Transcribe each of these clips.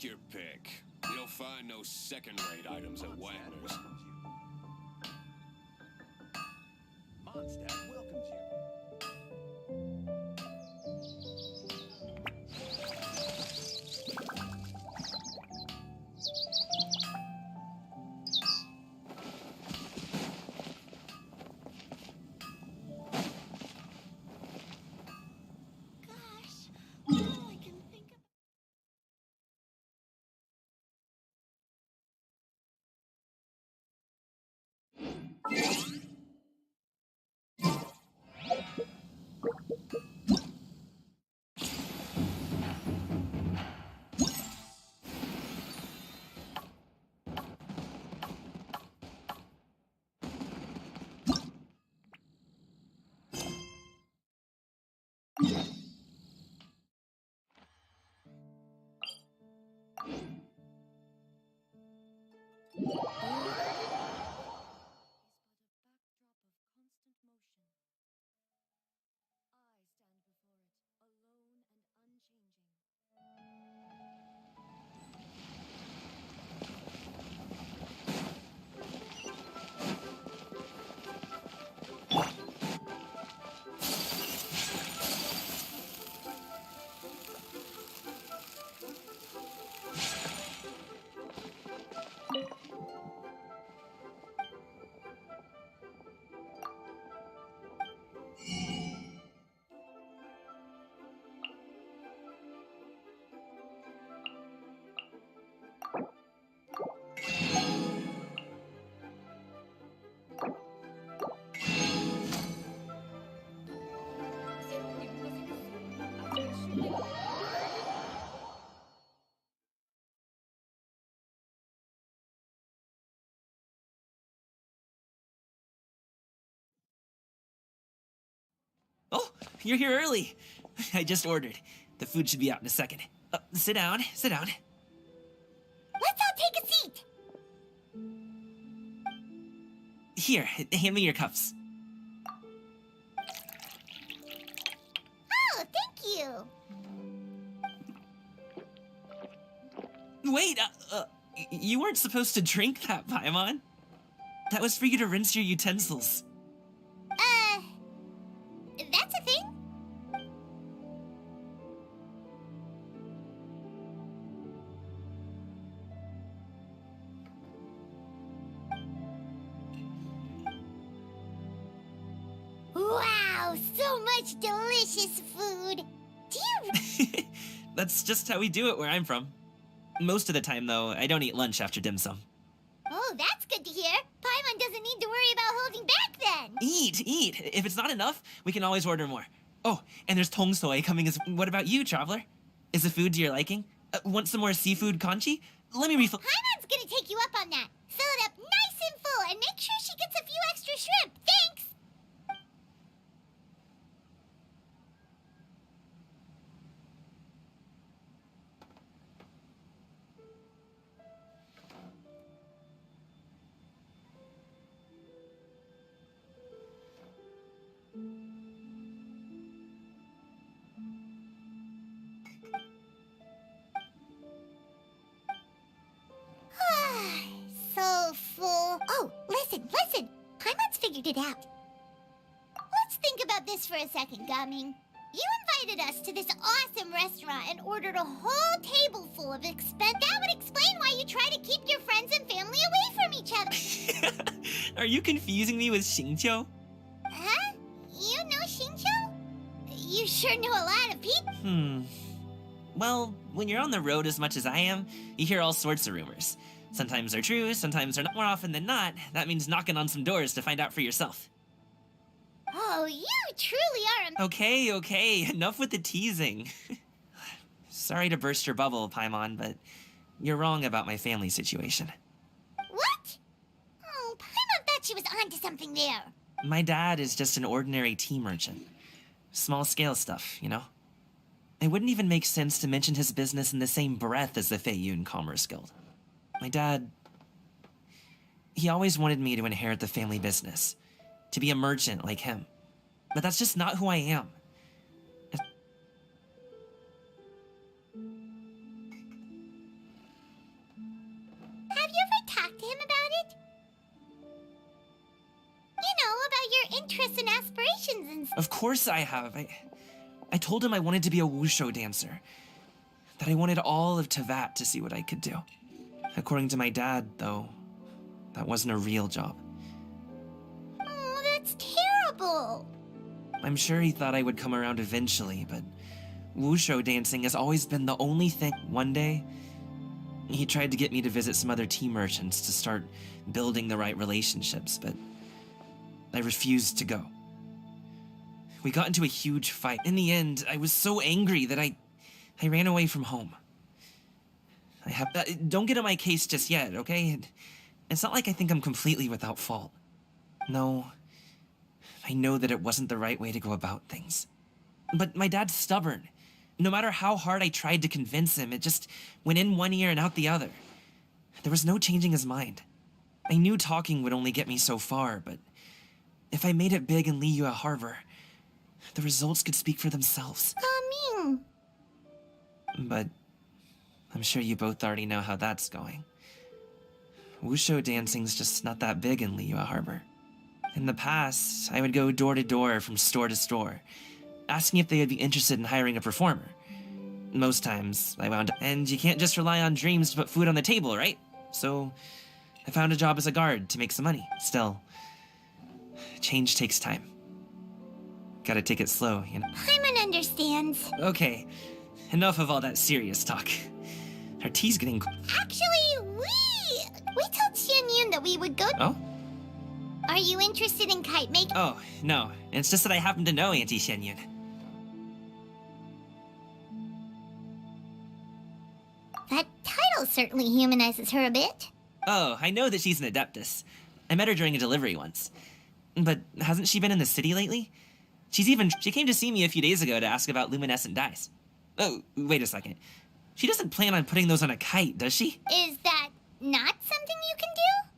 your pick. You'll find no second-rate items at Wagner's. Mondstadt welcomes you. Oh, you're here early. I just ordered. The food should be out in a second. Sit down, sit down. Let's all take a seat. Here, hand me your cups. Oh, thank you. Wait, you weren't supposed to drink that, Paimon. That was for you to rinse your utensils. That's a thing? Wow, so much delicious food. Do you... That's just how we do it where I'm from. Most of the time, though, I don't eat lunch after dim sum. Oh, that's good to hear. Paimon doesn't need to worry about holding back then. Eat! If it's not enough, we can always order more. Oh, and there's tong soy coming as... What about you, traveler? Is the food to your liking? Want some more seafood kanchi? Let me refill... Paimon's gonna take you up on that. Fill it up nice and full and make sure she gets a few extra shrimp. Thanks! So full. Oh, listen. Paimon's figured it out. Let's think about this for a second, Gaming. You invited us to this awesome restaurant and ordered a whole table full of expense. That would explain why you try to keep your friends and family away from each other. Are you confusing me with Xingqiu? Huh? You know Xingqiu? You sure know a lot of people. Well, when you're on the road as much as I am, you hear all sorts of rumors. Sometimes they're true, sometimes they're not. More often than not, that means knocking on some doors to find out for yourself. Oh, you truly are a... Okay, enough with the teasing. Sorry to burst your bubble, Paimon, but you're wrong about my family situation. What? Oh, Paimon thought she was onto something there. My dad is just an ordinary tea merchant. Small-scale stuff, you know? It wouldn't even make sense to mention his business in the same breath as the Feiyun Commerce Guild. My dad... He always wanted me to inherit the family business. To be a merchant like him. But that's just not who I am. Have you ever talked to him about it? You know, about your interests and aspirations and Of course I have. I told him I wanted to be a wushu dancer. That I wanted all of Tevat to see what I could do. According to my dad, though, that wasn't a real job. Oh, that's terrible. I'm sure he thought I would come around eventually, but wushu dancing has always been the only thing. One day, he tried to get me to visit some other tea merchants to start building the right relationships, but I refused to go. We got into a huge fight. In the end, I was so angry that I ran away from home. Don't get on my case just yet, okay? It's not like I think I'm completely without fault. No, I know that it wasn't the right way to go about things. But my dad's stubborn. No matter how hard I tried to convince him, it just went in one ear and out the other. There was no changing his mind. I knew talking would only get me so far, but if I made it big in Liyue Harbor, the results could speak for themselves. But I'm sure you both already know how that's going. Wushu dancing's just not that big in Liyue Harbor. In the past, I would go door to door from store to store, asking if they would be interested in hiring a performer. Most times, I wound up, and you can't just rely on dreams to put food on the table, right? So, I found a job as a guard to make some money. Still, change takes time. Gotta take it slow, you know? Paimon understands. Okay, enough of all that serious talk. Our tea's getting... Actually, we told Xianyun that we would go... Oh? Are you interested in kite making? Oh, no. It's just that I happen to know Auntie Xianyun. That title certainly humanizes her a bit. Oh, I know that she's an Adeptus. I met her during a delivery once. But hasn't she been in the city lately? She came to see me a few days ago to ask about luminescent dyes. Oh, wait a second. She doesn't plan on putting those on a kite, does she? Is that not something you can do?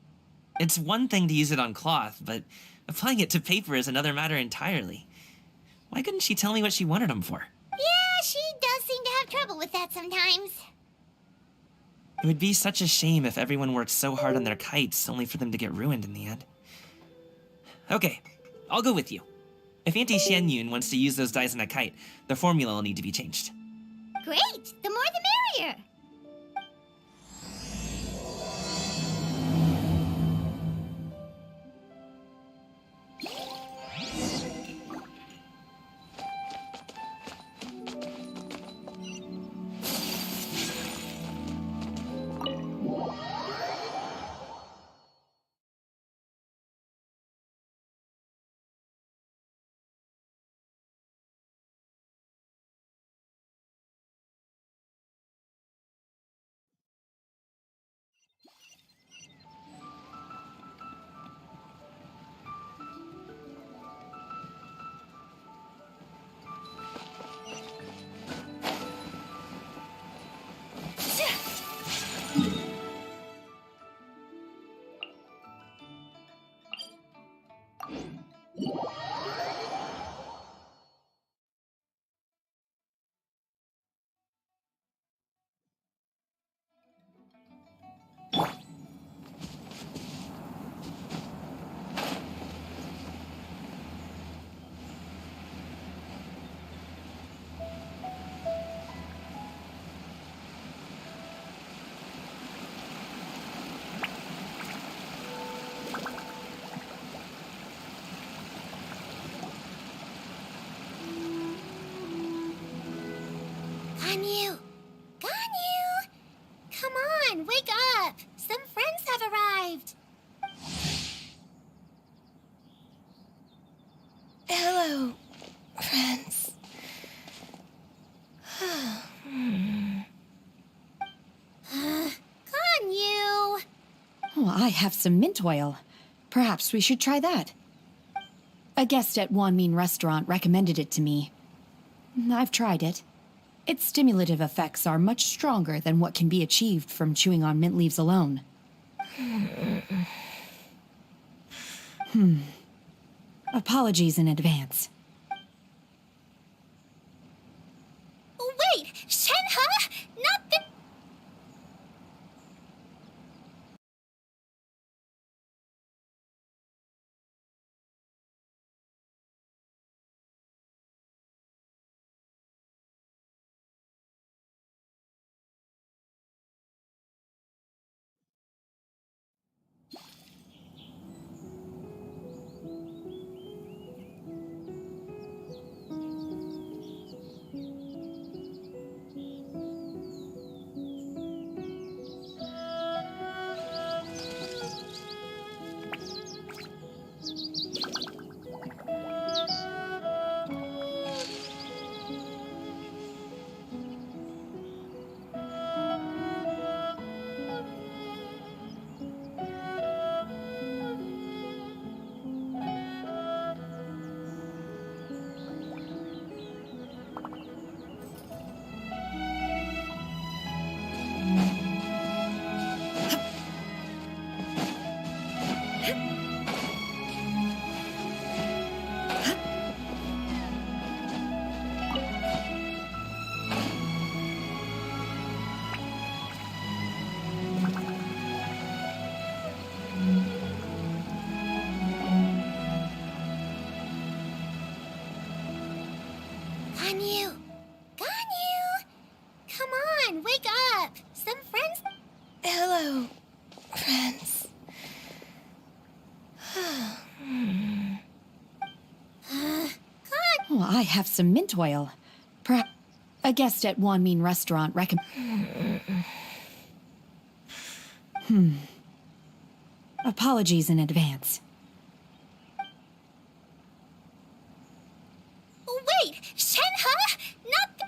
It's one thing to use it on cloth, but applying it to paper is another matter entirely. Why couldn't she tell me what she wanted them for? Yeah, she does seem to have trouble with that sometimes. It would be such a shame if everyone worked so hard on their kites only for them to get ruined in the end. Okay, I'll go with you. If Auntie Xianyun wants to use those dyes on a kite, the formula will need to be changed. Great! The more the merrier! Ganyu! Ganyu! Come on, wake up! Some friends have arrived! Hello, friends. Ganyu! Oh, I have some mint oil. Perhaps we should try that. A guest at Wanmin Restaurant recommended it to me. I've tried it. Its stimulative effects are much stronger than what can be achieved from chewing on mint leaves alone. Apologies in advance. Wait! Shenhe? Not the... have some mint oil. Perhaps a guest at Wanmin restaurant Apologies in advance. Wait, Shenhe? Not the...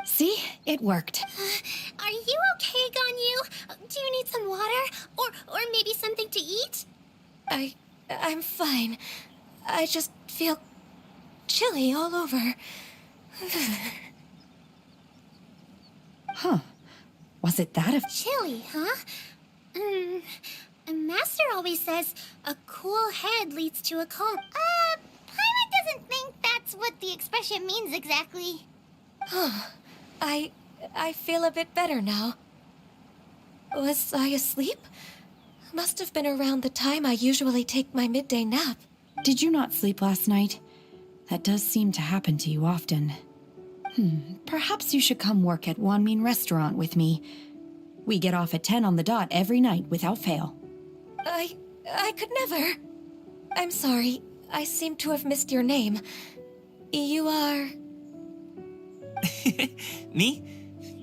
See? It worked. Are you okay, Ganyu? Do you need some water? Or maybe something to eat? I'm fine. I just feel chilly all over. Huh. Was it that of... Chilly, huh? Master always says a cool head leads to a calm. Paimon doesn't think that's what the expression means exactly. I feel a bit better now. Was I asleep? Must have been around the time I usually take my midday nap. Did you not sleep last night? That does seem to happen to you often. Perhaps you should come work at Wanmin restaurant with me. We get off at 10 on the dot every night without fail. I could never. I'm sorry. I seem to have missed your name. You are... Me?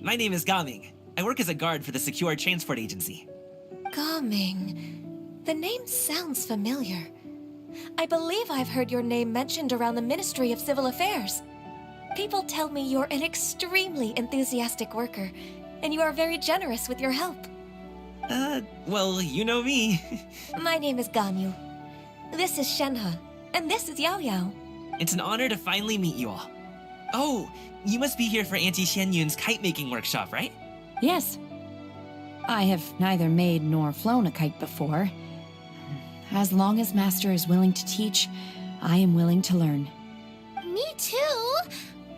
My name is Gaming. I work as a guard for the Secure Transport Agency. Gaming. The name sounds familiar. I believe I've heard your name mentioned around the Ministry of Civil Affairs. People tell me you're an extremely enthusiastic worker, and you are very generous with your help. Well, you know me. My name is Ganyu. This is Shenhe, and this is Yao Yao. It's an honor to finally meet you all. Oh, you must be here for Auntie Xianyun's kite-making workshop, right? Yes. I have neither made nor flown a kite before. As long as Master is willing to teach, I am willing to learn. Me too.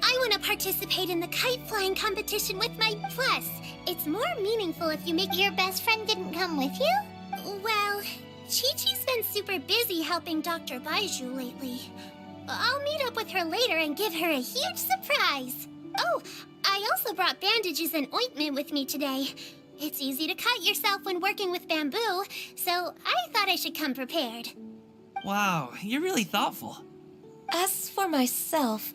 I want to participate in the kite flying competition with my plus. It's more meaningful if you make your best friend didn't come with you. Well, Chi-Chi's been super busy helping Dr. Baiju lately. I'll meet up with her later and give her a huge surprise. Oh, I also brought bandages and ointment with me today. It's easy to cut yourself when working with bamboo, so I thought I should come prepared. Wow, you're really thoughtful. As for myself,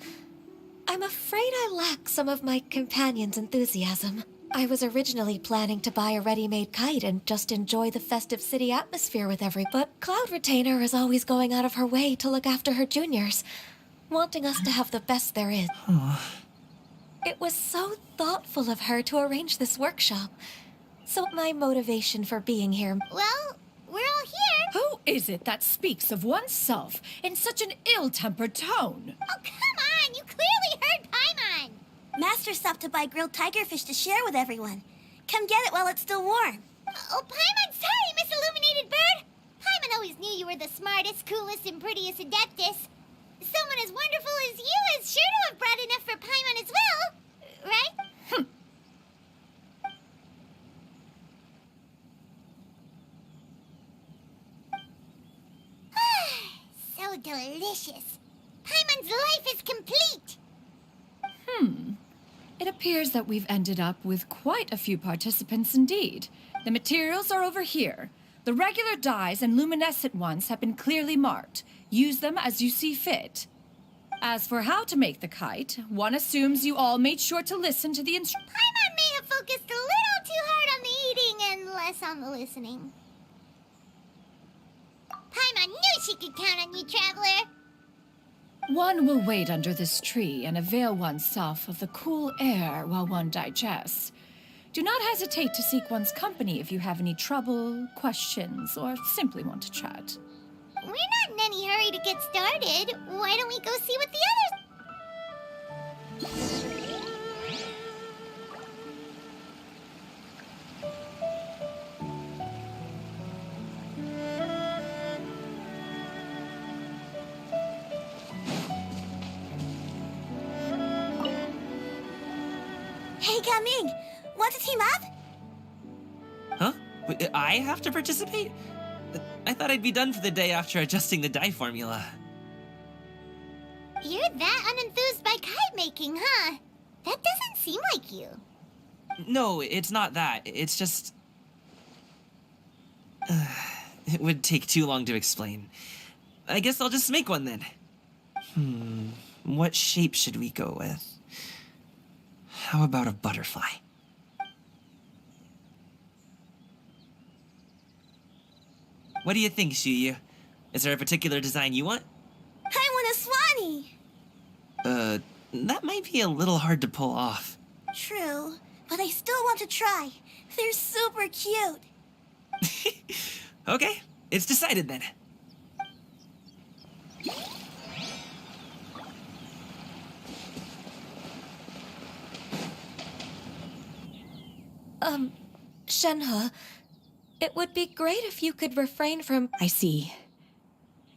I'm afraid I lack some of my companion's enthusiasm. I was originally planning to buy a ready-made kite and just enjoy the festive city atmosphere with but Cloud Retainer is always going out of her way to look after her juniors, wanting us to have the best there is. It was so thoughtful of her to arrange this workshop. So my motivation for being here... Well, we're all here. Who is it that speaks of oneself in such an ill-tempered tone? Oh, come on! You clearly heard Paimon! Master stopped to buy grilled tigerfish to share with everyone. Come get it while it's still warm. Oh, Paimon, sorry, Miss Illuminated Bird! Paimon always knew you were the smartest, coolest, and prettiest Adeptus. Someone as wonderful as you is sure to have brought enough for Paimon as well, right? So delicious. Paimon's life is complete. It appears that we've ended up with quite a few participants indeed. The materials are over here. The regular dyes and luminescent ones have been clearly marked. Use them as you see fit. As for how to make the kite, one assumes you all made sure to listen to the Paimon may have focused a little too hard on the eating and less on the listening. Paimon knew she could count on you, Traveler. One will wait under this tree and avail oneself of the cool air while one digests. Do not hesitate to seek one's company if you have any trouble, questions, or simply want to chat. We're not in any hurry to get started. Why don't we go see what the others... Hey, Gaming! Want to team up? Huh? Wait, I have to participate? I thought I'd be done for the day after adjusting the dye formula. You're that unenthused by kite making, huh? That doesn't seem like you. No, it's not that. It's just... it would take too long to explain. I guess I'll just make one then. What shape should we go with? How about a butterfly? What do you think, Shuyu? Is there a particular design you want? I want a swanee! That might be a little hard to pull off. True, but I still want to try. They're super cute. Okay, it's decided then. Shenhe, it would be great if you could refrain from... I see.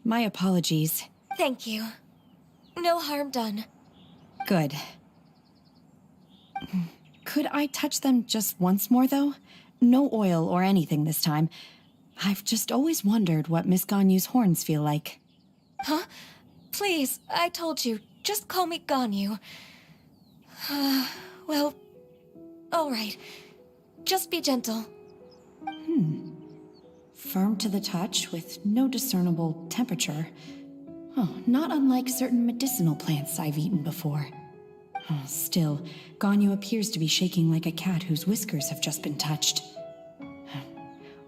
My apologies. Thank you. No harm done. Good. Could I touch them just once more, though? No oil or anything this time. I've just always wondered what Miss Ganyu's horns feel like. Huh? Please, I told you. Just call me Ganyu. Well, all right. Just be gentle. Firm to the touch with no discernible temperature. Oh, not unlike certain medicinal plants I've eaten before. Oh, still, Ganyu appears to be shaking like a cat whose whiskers have just been touched.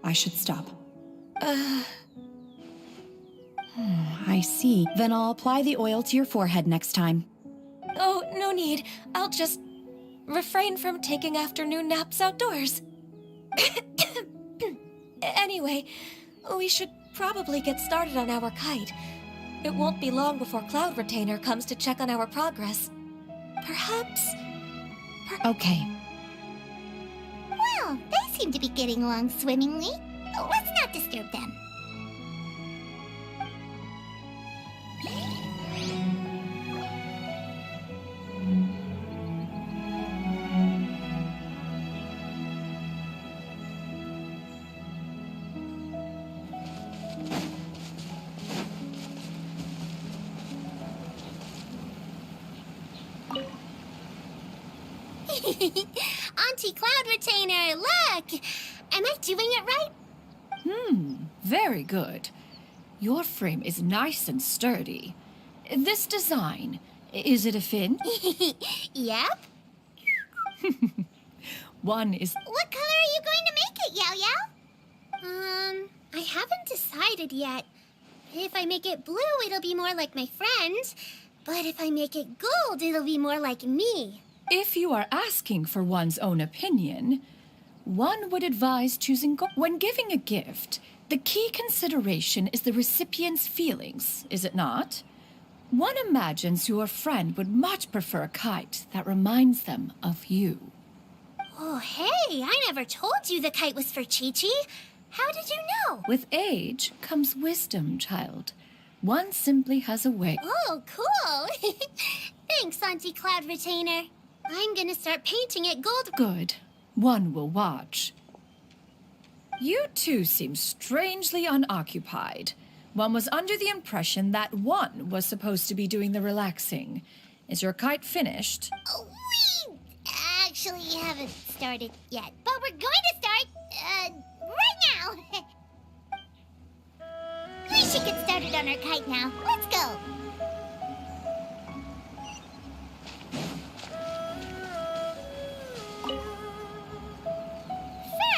I should stop. I see. Then I'll apply the oil to your forehead next time. Oh, no need. I'll just refrain from taking afternoon naps outdoors. Anyway, we should probably get started on our kite. It won't be long before Cloud Retainer comes to check on our progress. Perhaps... Okay. Well, they seem to be getting along swimmingly. Let's not disturb them. Auntie Cloud Retainer, look! Am I doing it right? Very good. Your frame is nice and sturdy. This design, is it a fin? Yep. One is... What color are you going to make it, Yao Yao? I haven't decided yet. If I make it blue, it'll be more like my friend. But if I make it gold, it'll be more like me. If you are asking for one's own opinion, one would advise choosing gold. When giving a gift, the key consideration is the recipient's feelings, is it not? One imagines your friend would much prefer a kite that reminds them of you. Oh, hey, I never told you the kite was for Chi-Chi. How did you know? With age comes wisdom, child. One simply has a way. Oh, cool. Thanks, Auntie Cloud Retainer. I'm gonna start painting it gold. Good. One will watch. You two seem strangely unoccupied. One was under the impression that one was supposed to be doing the relaxing. Is your kite finished? Oh, we actually haven't started yet, but we're going to start, right now. We should get started on our kite now. Let's go.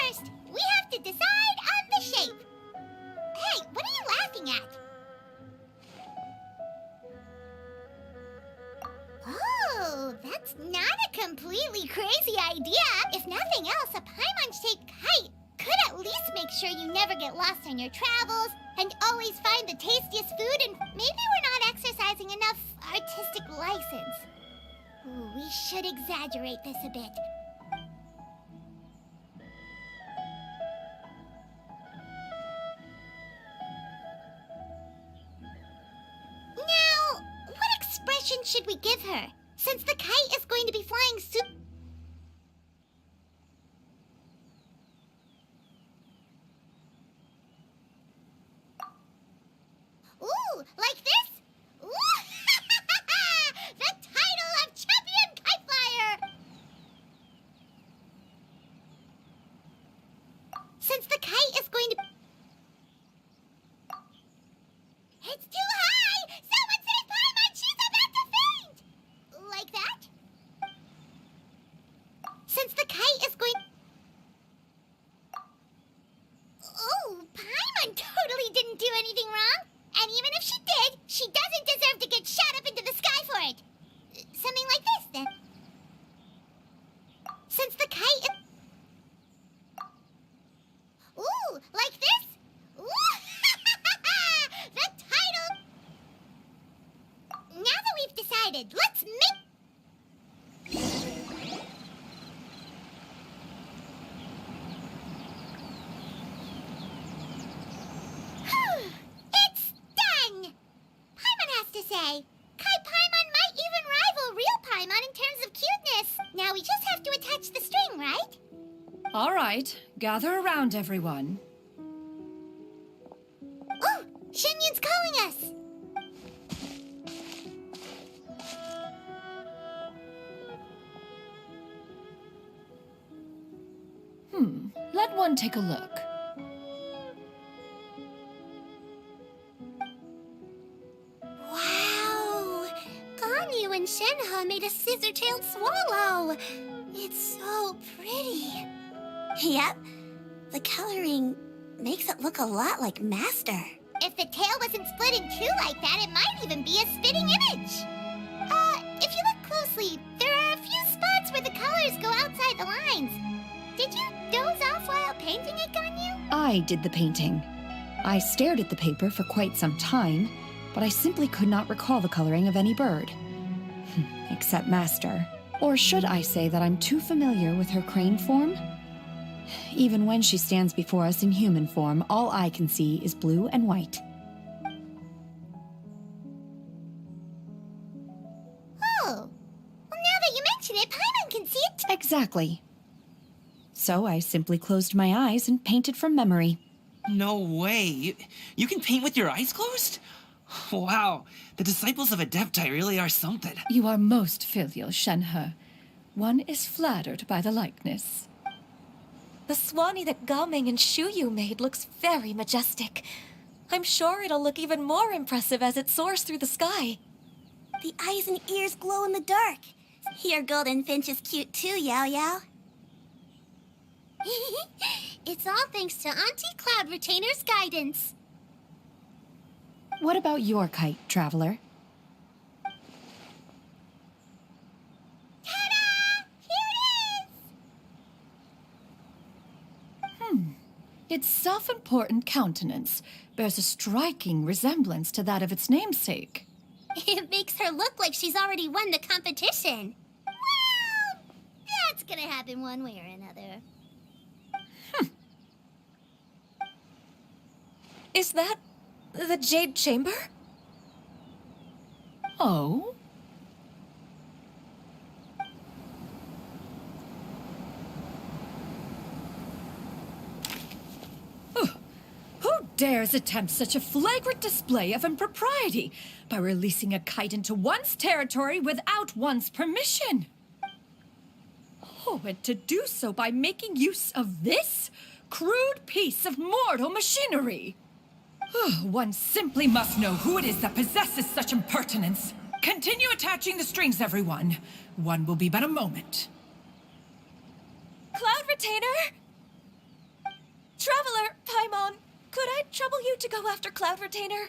First, we have to decide on the shape. Hey, what are you laughing at? Oh, that's not a completely crazy idea. If nothing else, a Paimon-shaped kite could at least make sure you never get lost on your travels and always find the tastiest food, and maybe we're not exercising enough artistic license. Ooh, we should exaggerate this a bit. Now, what expression should we give her? Since the kite is going to be flying Ooh, like this? Ooh! The title of Champion Kite Flyer! It's too high! Someone save Paimon! She's about to faint! Like that? Since the kite is going... Oh, Paimon totally didn't do anything wrong. And even if she did, she doesn't deserve to get shot up into the sky for it. Something like this, then. Since the kite is... Ooh, like this? Ooh! The title... Now that we've decided, let's make... It's done! Paimon has to say. Kai Paimon might even rival real Paimon in terms of cuteness. Now we just have to attach the string, right? All right, gather around, everyone. Oh, Shenyun's calling us. Let one take a look. Wow! Ganyu and Shenhe made a scissor-tailed swallow. It's so pretty. Yep. The coloring makes it look a lot like Master. If the tail wasn't split in two like that, it might even be a spitting image. If you look closely, there are a few spots where the colors go outside the lines. Did you doze off while painting it, Ganyu? I did the painting. I stared at the paper for quite some time, but I simply could not recall the coloring of any bird. Except Master. Or should I say that I'm too familiar with her crane form? Even when she stands before us in human form, all I can see is blue and white. Oh. Well, now that you mention it, Paimon can see it too. Exactly. So I simply closed my eyes and painted from memory. No way. You can paint with your eyes closed? Wow, the disciples of Adepti really are something. You are most filial, Shenhe. One is flattered by the likeness. The Swanee that Gaming and Shuyu made looks very majestic. I'm sure it'll look even more impressive as it soars through the sky. The eyes and ears glow in the dark. Your golden finch is cute too, Yao Yao. It's all thanks to Auntie Cloud Retainer's guidance. What about your kite, Traveler? Ta-da! Here it is! Its self-important countenance bears a striking resemblance to that of its namesake. It makes her look like she's already won the competition. Well, that's gonna happen one way or another. Is that the Jade Chamber? Oh? Who dares attempt such a flagrant display of impropriety by releasing a kite into one's territory without one's permission? Oh, and to do so by making use of this crude piece of mortal machinery. One simply must know who it is that possesses such impertinence. Continue attaching the strings, everyone. One will be but a moment. Cloud Retainer? Traveler, Paimon, could I trouble you to go after Cloud Retainer?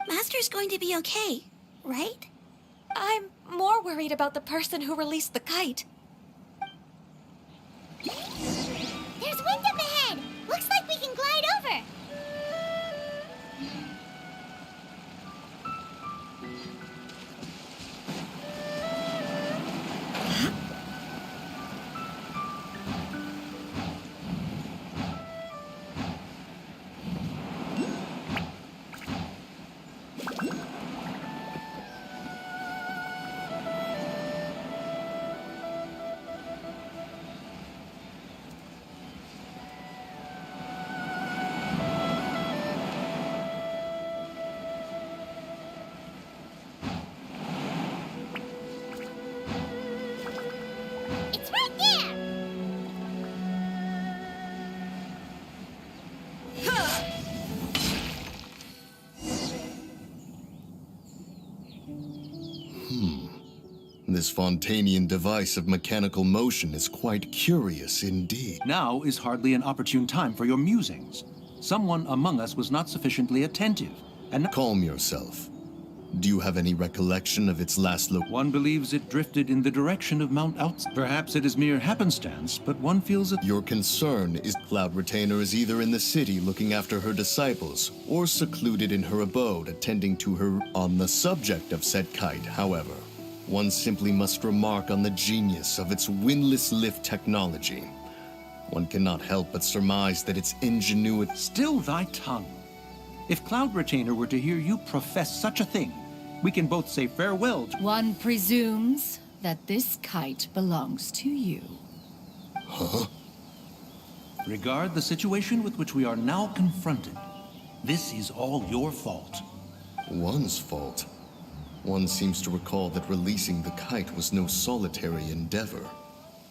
Master's going to be okay, right? I'm more worried about the person who released the kite. There's wind up ahead! Looks like we can glide over! This Fontainian device of mechanical motion is quite curious indeed. Now is hardly an opportune time for your musings. Someone among us was not sufficiently attentive, and Calm yourself. Do you have any recollection of its last look? one believes it drifted in the direction of Mount Outs. Perhaps it is mere happenstance, but one feels it. Your concern is Cloud Retainer is either in the city looking after her disciples, or secluded in her abode attending to her. On the subject of said kite, however, one simply must remark on the genius of its windless lift technology. One cannot help but surmise that its ingenuity... Still thy tongue. If Cloud Retainer were to hear you profess such a thing, we can both say farewell to... One presumes that this kite belongs to you. Huh? Regard the situation with which we are now confronted. This is all your fault. One's fault. One seems to recall that releasing the kite was no solitary endeavor.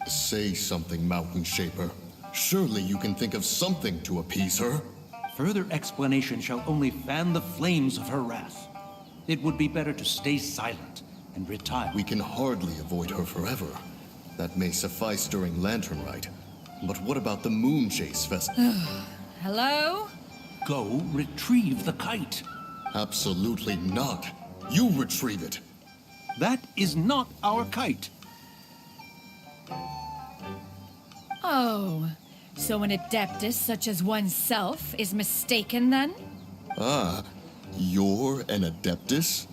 Say something, Mountain Shaper. Surely you can think of something to appease her. Further explanation shall only fan the flames of her wrath. It would be better to stay silent and retire. We can hardly avoid her forever. That may suffice during Lantern Rite. But what about the Moon Chase Festival? Hello? Go retrieve the kite. Absolutely not. You retrieve it. That is not our kite. Oh, so an adeptus such as oneself is mistaken then? Ah, you're an Adeptus?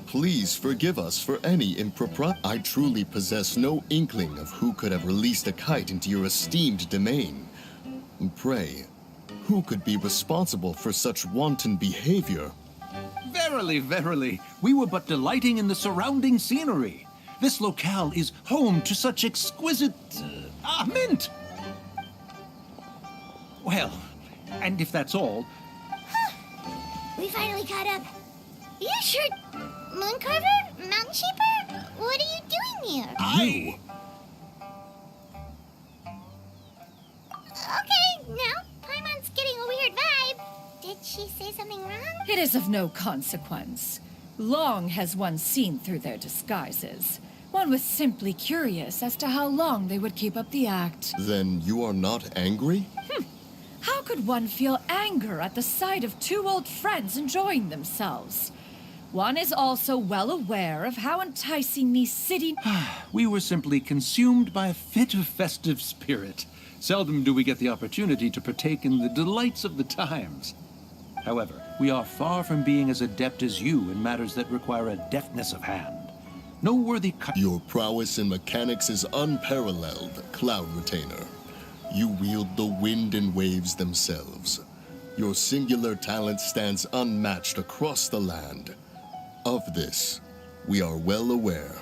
Please forgive us for any impropriety. I truly possess no inkling of who could have released a kite into your esteemed domain. Pray, who could be responsible for such wanton behavior? Verily, verily, we were but delighting in the surrounding scenery. This locale is home to such exquisite... mint! Well, and if that's all... We finally caught up. You sure... Mooncarver? Mountain Shaper? What are you doing here? You! Okay, now Paimon's getting a weird vibe. Did she say something wrong? It is of no consequence. Long has one seen through their disguises. One was simply curious as to how long they would keep up the act. Then you are not angry? How could one feel anger at the sight of two old friends enjoying themselves? One is also well aware of how enticing these city... We were simply consumed by a fit of festive spirit. Seldom do we get the opportunity to partake in the delights of the times. However, we are far from being as adept as you in matters that require a deftness of hand. No worthy... Your prowess in mechanics is unparalleled, Cloud Retainer. You wield the wind and waves themselves. Your singular talent stands unmatched across the land. Of this, we are well aware.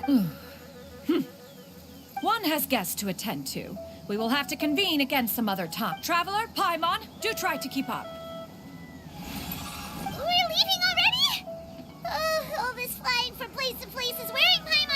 One has guests to attend to. We will have to convene again some other time. Traveler, Paimon, do try to keep up. We're leaving already? Oh, all this flying from place to place is wearing Paimon.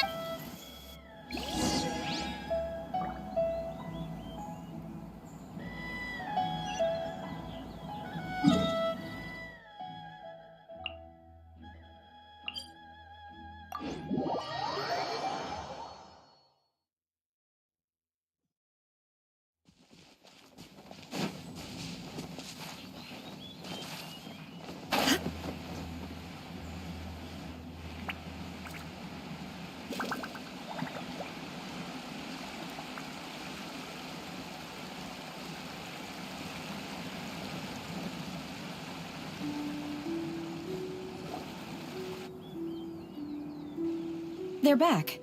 They're back.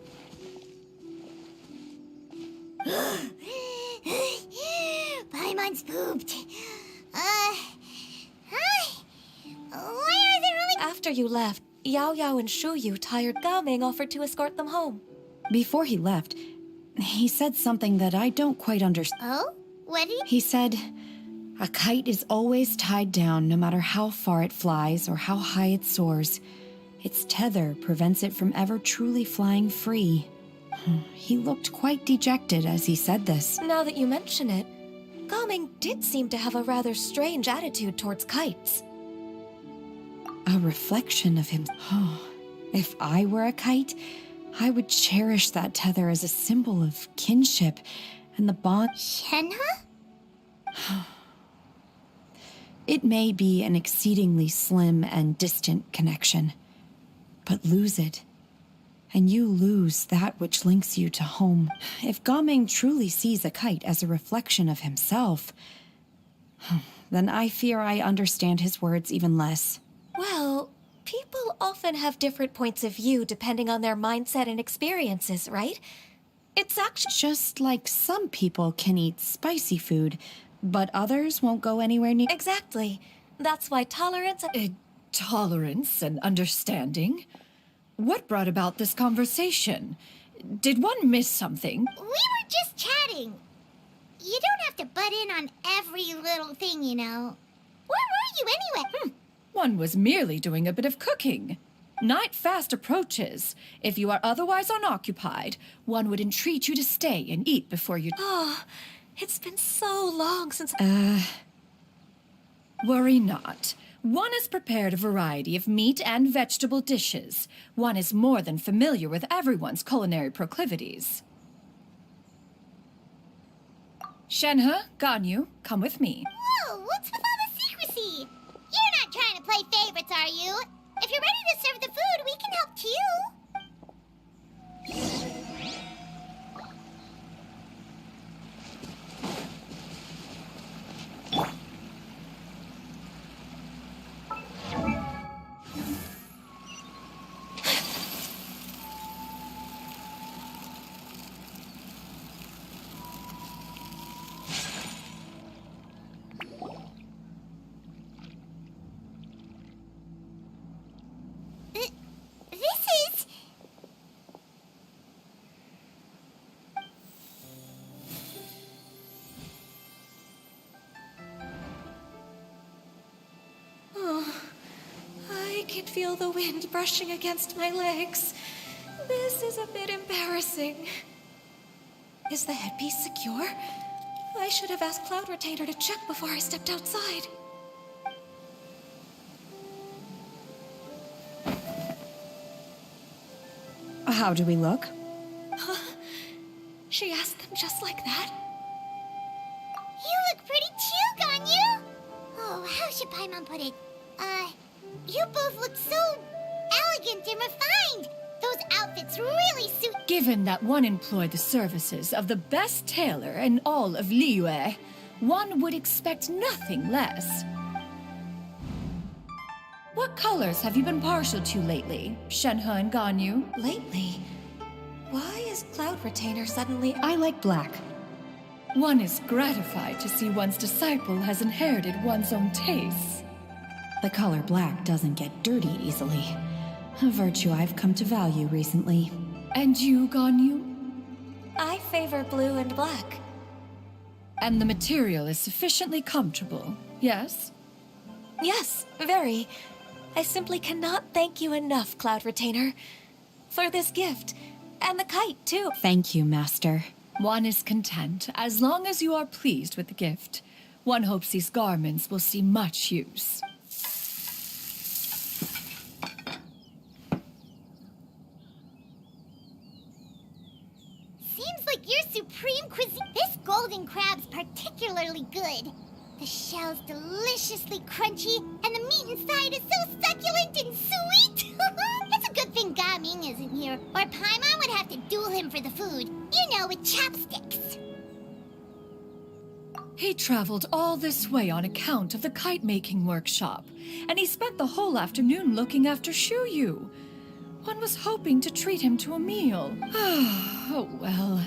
Paimon's pooped. Hi. Why are there only... After you left, Yao Yao and Shu Yu, tired Gaming, offered to escort them home. Before he left, he said something that I don't quite understand. Oh? What did He said, a kite is always tied down no matter how far it flies or how high it soars. Its tether prevents it from ever truly flying free. He looked quite dejected as he said this. Now that you mention it, Gaming did seem to have a rather strange attitude towards kites. A reflection of him. If I were a kite, I would cherish that tether as a symbol of kinship and the bond. Shenhe? It may be an exceedingly slim and distant connection, but lose it, and you lose that which links you to home. If Gaming truly sees a kite as a reflection of himself, then I fear I understand his words even less. Well, people often have different points of view depending on their mindset and experiences, right? It's actually Just like some people can eat spicy food, but others won't go anywhere near. exactly. That's why tolerance. Tolerance and understanding? What brought about this conversation? Did one miss something? We were just chatting. You don't have to butt in on every little thing, you know. Where were you anyway? One was merely doing a bit of cooking. Night fast approaches. If you are otherwise unoccupied, one would entreat you to stay and eat before you... Oh, it's been so long since. Worry not. One has prepared a variety of meat and vegetable dishes. One is more than familiar with everyone's culinary proclivities. Shenhe, Ganyu, come with me. Whoa, what's with all the secrecy? You're not trying to play favorites, are you? If you're ready to serve the food, we can help too. This is... I can feel the wind brushing against my legs. This is a bit embarrassing. Is the headpiece secure? I should have asked Cloud Retainer to check before I stepped outside. How do we look? She asked them just like that? You look pretty too, Ganyu! Oh, how should Paimon put it? You both look so elegant and refined. Those outfits really suit... Given that one employed the services of the best tailor in all of Liyue, one would expect nothing less. What colors have you been partial to lately, Shenhe and Ganyu? Lately? Why is Cloud Retainer suddenly... I like black. One is gratified to see one's disciple has inherited one's own tastes. The color black doesn't get dirty easily. A virtue I've come to value recently. And you, Ganyu? I favor blue and black. And the material is sufficiently comfortable, yes? Yes, very. I simply cannot thank you enough, Cloud Retainer, for this gift. And the kite, too. Thank you, Master. One is content, as long as you are pleased with the gift. One hopes these garments will see much use. Seems like your supreme cuisine... This golden crab's particularly good. The shell's deliciously crunchy, and the meat inside is so succulent and sweet. It's a good thing Gaming isn't here, or Paimon would have to duel him for the food. You know, with chopsticks. He traveled all this way on account of the kite-making workshop, and he spent the whole afternoon looking after Shuyu. One was hoping to treat him to a meal. Oh, well.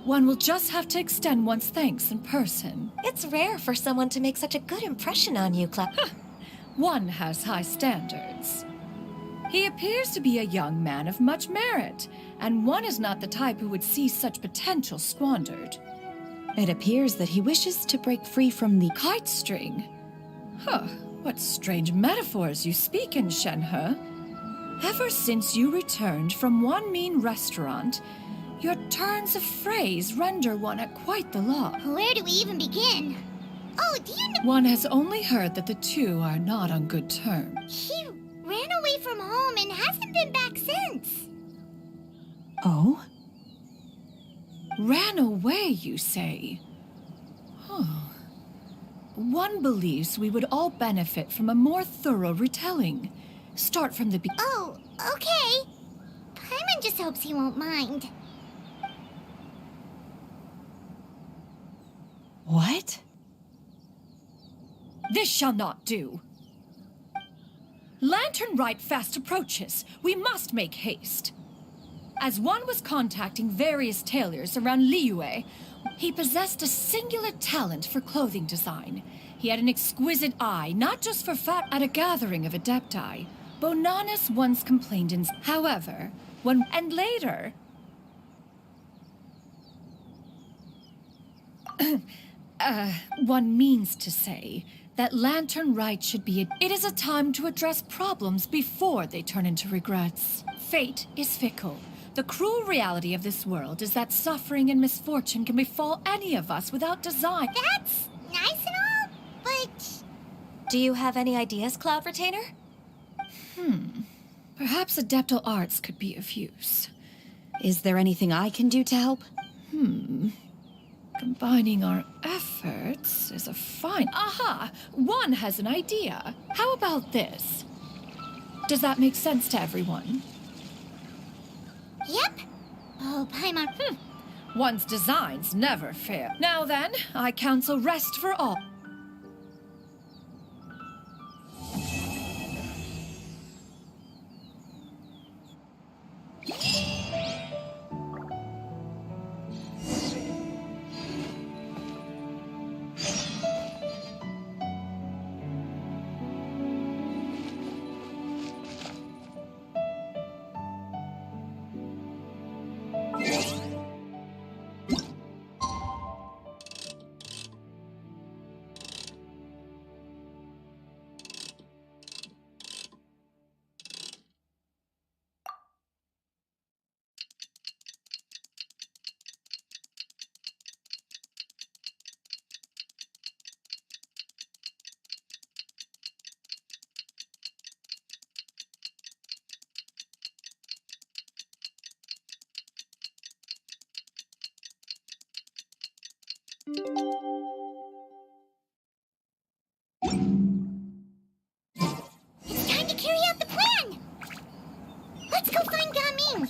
One will just have to extend one's thanks in person. It's rare for someone to make such a good impression on you, Cloud. One has high standards. He appears to be a young man of much merit, and one is not the type who would see such potential squandered. It appears that he wishes to break free from the Kite string? Huh, what strange metaphors you speak in, Shenhe. Ever since you returned from one mean restaurant, your turns of phrase render one at quite the loss. Where do we even begin? Oh, do you know... One has only heard that the two are not on good terms. He ran away from home and hasn't been back since. Oh? Ran away, you say? Huh. One believes we would all benefit from a more thorough retelling. Start from the beginning. Oh, okay. Paimon just hopes he won't mind. What? This shall not do. Lantern Rite fast approaches. We must make haste. As one was contacting various tailors around Liyue, he possessed a singular talent for clothing design. He had an exquisite eye, not just for fat at a gathering of adepti. Bonanis once complained in... However, when... And later... one means to say that Lantern Rite should be It is a time to address problems before they turn into regrets. Fate is fickle. The cruel reality of this world is that suffering and misfortune can befall any of us without design. That's nice and all, but... Do you have any ideas, Cloud Retainer? Perhaps adeptal arts could be of use. Is there anything I can do to help? Combining our efforts is a fine... Aha! One has an idea. How about this? Does that make sense to everyone? Yep. Oh, Paimon, One's designs never fail. Now then, I counsel rest for all. it's time to carry out the plan! Let's go find Gaming!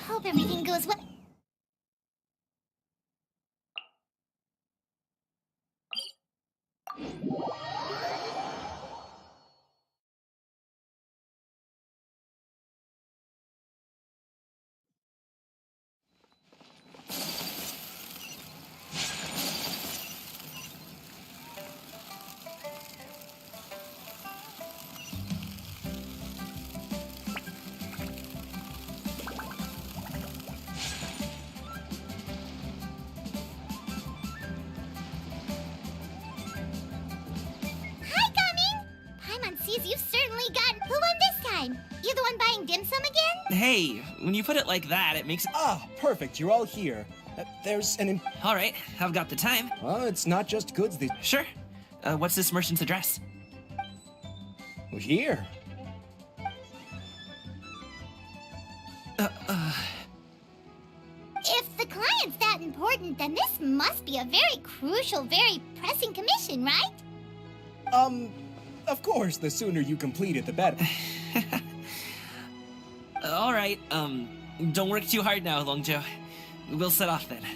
Hope everything goes well. You've certainly got... Who won this time? You the one buying dim sum again? Hey, when you put it like that, it makes... Ah, perfect. You're all here. There's an... All right, I've got the time. Well, it's not just goods. Sure. What's this merchant's address? Well, here. If the client's that important, then this must be a very crucial, very pressing commission, right? Of course, the sooner you complete it, the better. All right, don't work too hard now, Longjo. We'll set off then.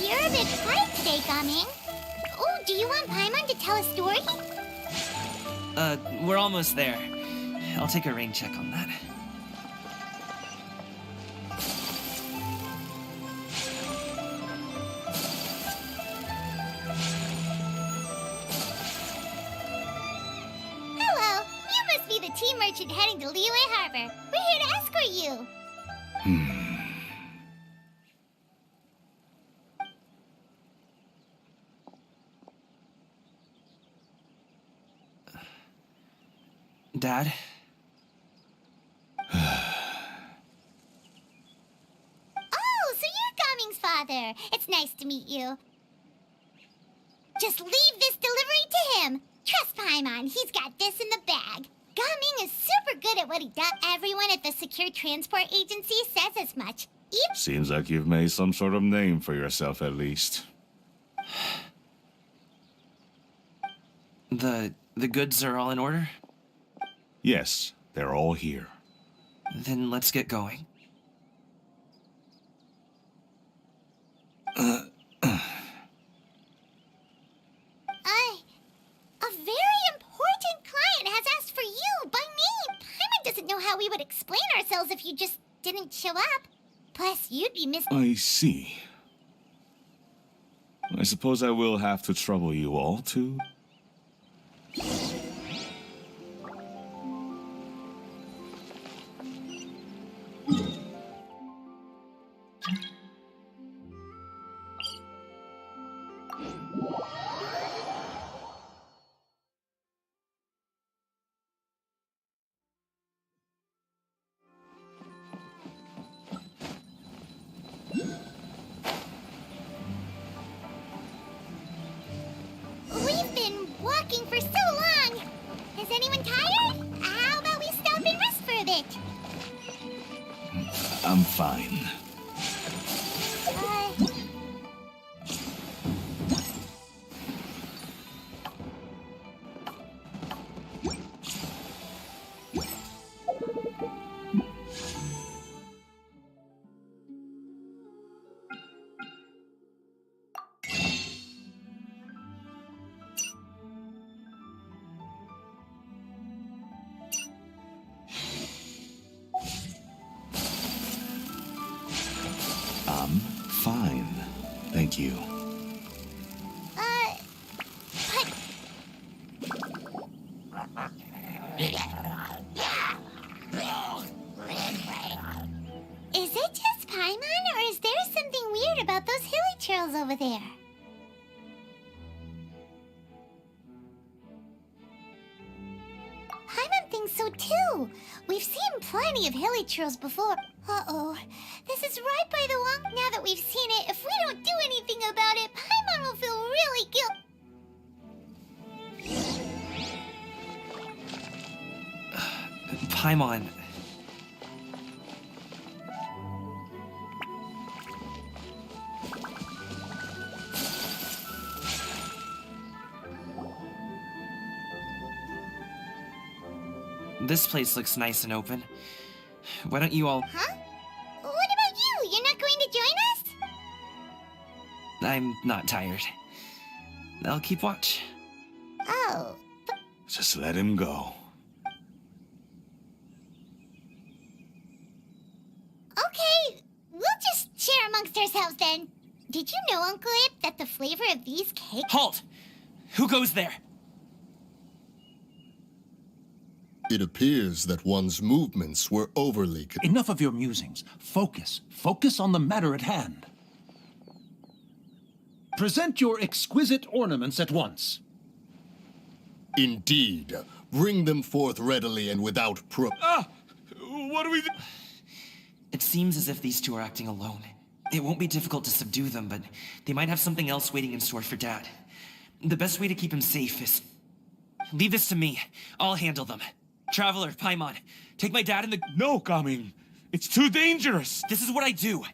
You're a bit quiet today, Gaming. Oh, do you want Paimon to tell a story? We're almost there. I'll take a rain check on that. Hello, you must be the a tea merchant heading to Liyue Harbor. We're here to escort you. Dad? Oh, so you're Gaming's father. It's nice to meet you. Just leave this delivery to him. Trust Paimon, he's got this in the bag. Gaming is super good at what he does. Everyone at the Secure Transport Agency says as much. Even Seems like you've made some sort of name for yourself, at least. The goods are all in order? Yes, they're all here. Then let's get going. A very important client has asked for you by name. Paimon doesn't know how we would explain ourselves if you just didn't show up. Plus, you'd be missing. I see. I suppose I will have to trouble you all to... We've been walking for so long. Is anyone tired? How about we stop and rest for a bit? I'm fine. I'm fine. Thank you. Is it just Paimon, or is there something weird about those hilly trails over there? Paimon thinks so too. We've seen plenty of hilly trails before. Uh-oh. This is right by the wall. Now that we've seen it, if we don't do anything about it, Paimon will feel really guilty. Paimon. This place looks nice and open. Why don't you all... Huh? What about you? You're not going to join us? I'm not tired. I'll keep watch. Oh. Just let him go. Okay, we'll just share amongst ourselves then. Did you know, Uncle Ip, that the flavor of these cakes... Halt! Who goes there? It appears that one's movements were overly... Enough of your musings. Focus. Focus on the matter at hand. Present your exquisite ornaments at once. Indeed. Bring them forth readily and without What do we do? It seems as if these two are acting alone. It won't be difficult to subdue them, but they might have something else waiting in store for Dad. The best way to keep him safe is... Leave this to me. I'll handle them. Traveler, Paimon, take my dad in the... No, Gaming. It's too dangerous. This is what I do.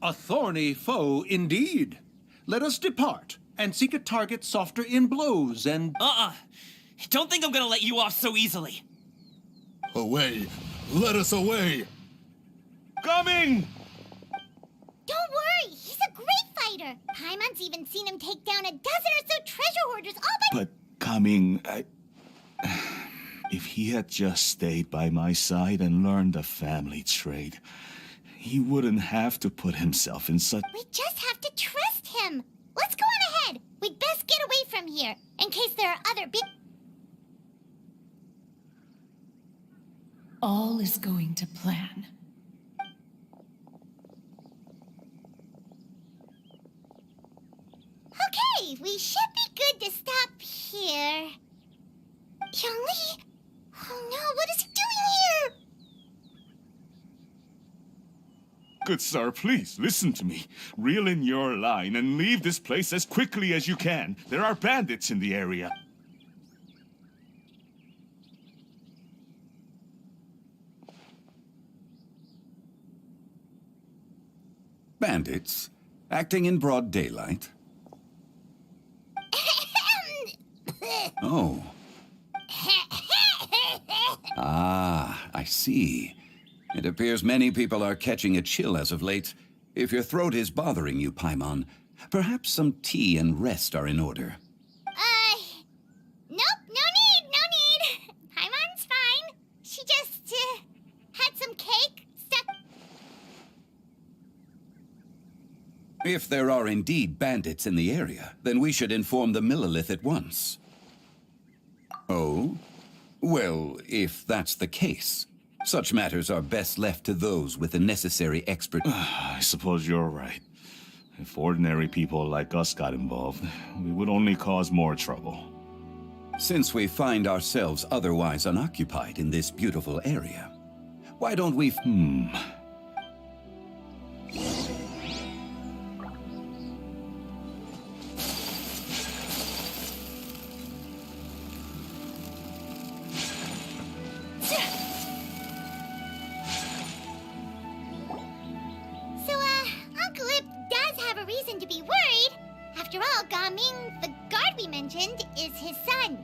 A thorny foe indeed. Let us depart and seek a target softer in blows and... Don't think I'm gonna let you off so easily. Away! Let us away! Gaming! Don't worry, he's a great fighter. Paimon's even seen him take down a dozen or so treasure hoarders all by... But Gaming, if he had just stayed by my side and learned the family trade, he wouldn't have to put himself in such... We just have to trust him. Let's go on ahead. We we'd best get away from here, in case there are other big... All is going to plan. Okay, we should be good to stop here. Yongli? Oh no, what is he doing here? Good sir, please, listen to me. Reel in your line and leave this place as quickly as you can. There are bandits in the area. Bandits? Acting in broad daylight? Oh. Ah, I see. It appears many people are catching a chill as of late. If your throat is bothering you, Paimon, perhaps some tea and rest are in order. Nope, no need. Paimon's fine. She just, had some cake stuck... If there are indeed bandits in the area, then we should inform the Millilith at once. Oh? Well, if that's the case, such matters are best left to those with the necessary expert... I suppose you're right. If ordinary people like us got involved, we would only cause more trouble. Since we find ourselves otherwise unoccupied in this beautiful area, why don't we... Uncle Ip does have a reason to be worried. After all, Gaming, the guard we mentioned, is his son.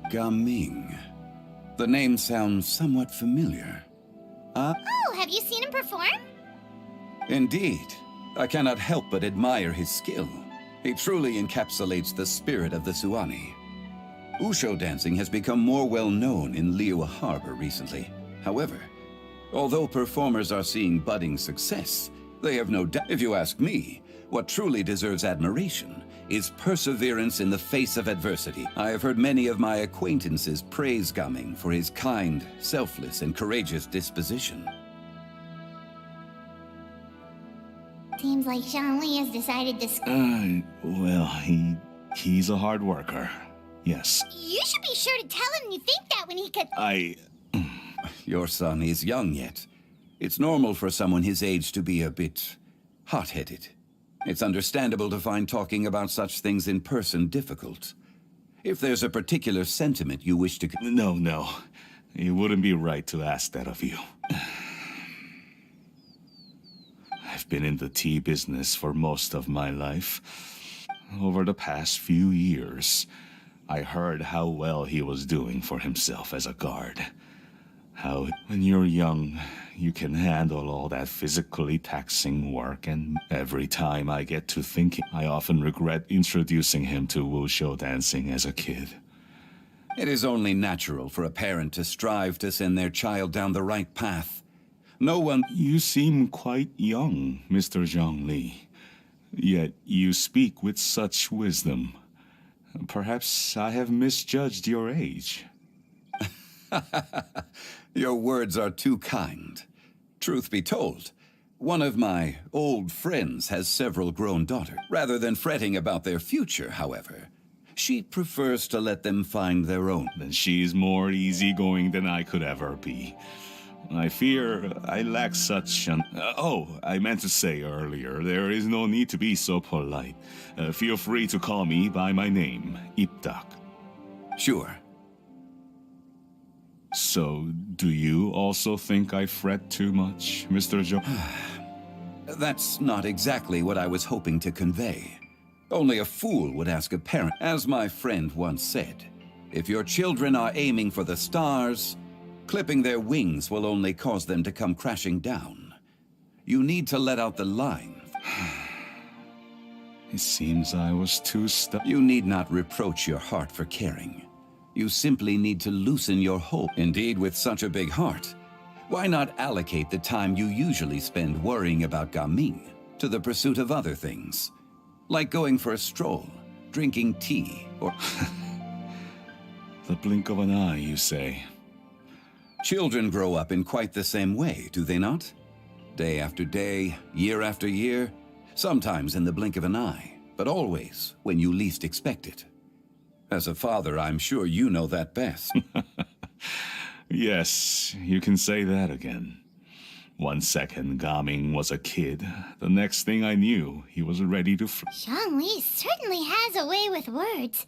Gaming. The name sounds somewhat familiar. Oh, have you seen him perform? Indeed. I cannot help but admire his skill. He truly encapsulates the spirit of the Suani. Usho dancing has become more well known in Liyue Harbor recently. However, although performers are seeing budding success, they have no doubt. If you ask me, what truly deserves admiration is perseverance in the face of adversity. I have heard many of my acquaintances praise Gaming for his kind, selfless, and courageous disposition. Seems like Zhongli has decided to... Well, he's a hard worker. Yes. You should be sure to tell him you think that when he could... Your son is young yet. It's normal for someone his age to be a bit hot-headed. It's understandable to find talking about such things in person difficult. If there's a particular sentiment you wish to... No. It wouldn't be right to ask that of you. I've been in the tea business for most of my life. Over the past few years, I heard how well he was doing for himself as a guard. How, when you're young, you can handle all that physically taxing work, and every time I get to thinking, I often regret introducing him to wushu dancing as a kid. It is only natural for a parent to strive to send their child down the right path. No one... You seem quite young, Mr. Zhongli. Yet you speak with such wisdom. Perhaps I have misjudged your age. Your words are too kind. Truth be told, one of my old friends has several grown daughters. Rather than fretting about their future, however, she prefers to let them find their own. Then she's more easygoing than I could ever be. I fear I lack such an... I meant to say earlier, there is no need to be so polite. Feel free to call me by my name, Iptak. Sure. So, do you also think I fret too much, Mr. Zhou? That's not exactly what I was hoping to convey. Only a fool would ask a parent. As my friend once said, if your children are aiming for the stars, clipping their wings will only cause them to come crashing down. You need to let out the line. It seems I was too stuck. You need not reproach your heart for caring. You simply need to loosen your hold. Indeed, with such a big heart, why not allocate the time you usually spend worrying about Gaming to the pursuit of other things? Like going for a stroll, drinking tea, or... The blink of an eye, you say? Children grow up in quite the same way, do they not? Day after day, year after year, sometimes in the blink of an eye, but always when you least expect it. As a father, I'm sure you know that best. Yes, you can say that again. 1 second, Gaming was a kid. The next thing I knew, he was ready to Zhongli certainly has a way with words.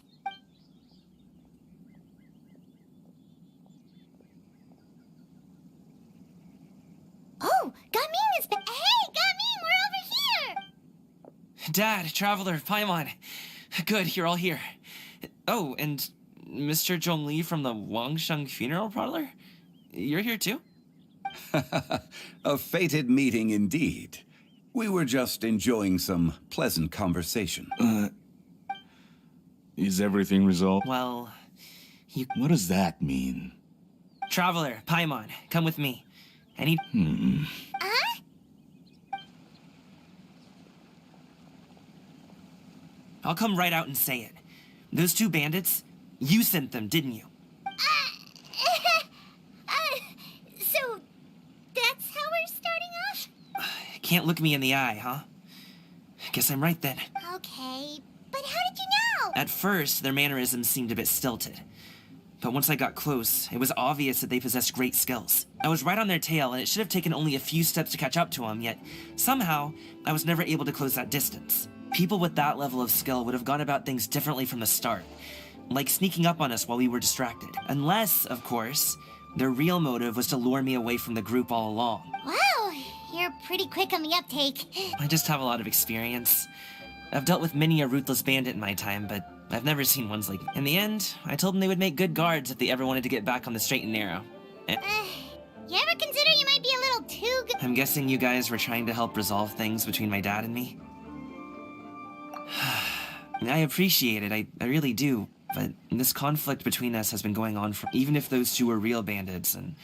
Oh, Gaming is back. Hey, Gaming, we're over here! Dad, Traveler, Paimon. Good, you're all here. Oh, and Mr. Zhongli from the Wangsheng Funeral Parlor? You're here too? A fated meeting indeed. We were just enjoying some pleasant conversation. Is everything resolved? Well, What does that mean? Traveler, Paimon, come with me. I need... Huh? I'll come right out and say it. Those 2 bandits, you sent them, didn't you? So that's how we're starting off? Can't look me in the eye, huh? Guess I'm right then. Okay, but how did you know? At first, their mannerisms seemed a bit stilted. But once I got close, it was obvious that they possessed great skills. I was right on their tail, and it should have taken only a few steps to catch up to them, yet somehow, I was never able to close that distance. People with that level of skill would have gone about things differently from the start, like sneaking up on us while we were distracted. Unless, of course, their real motive was to lure me away from the group all along. Wow, you're pretty quick on the uptake. I just have a lot of experience. I've dealt with many a ruthless bandit in my time, but I've never seen ones like... In the end, I told them they would make good guards if they ever wanted to get back on the straight and narrow. And You ever consider you might be a little too good? I'm guessing you guys were trying to help resolve things between my dad and me? I appreciate it, I really do, but this conflict between us has been going on for... Even if those 2 were real bandits, and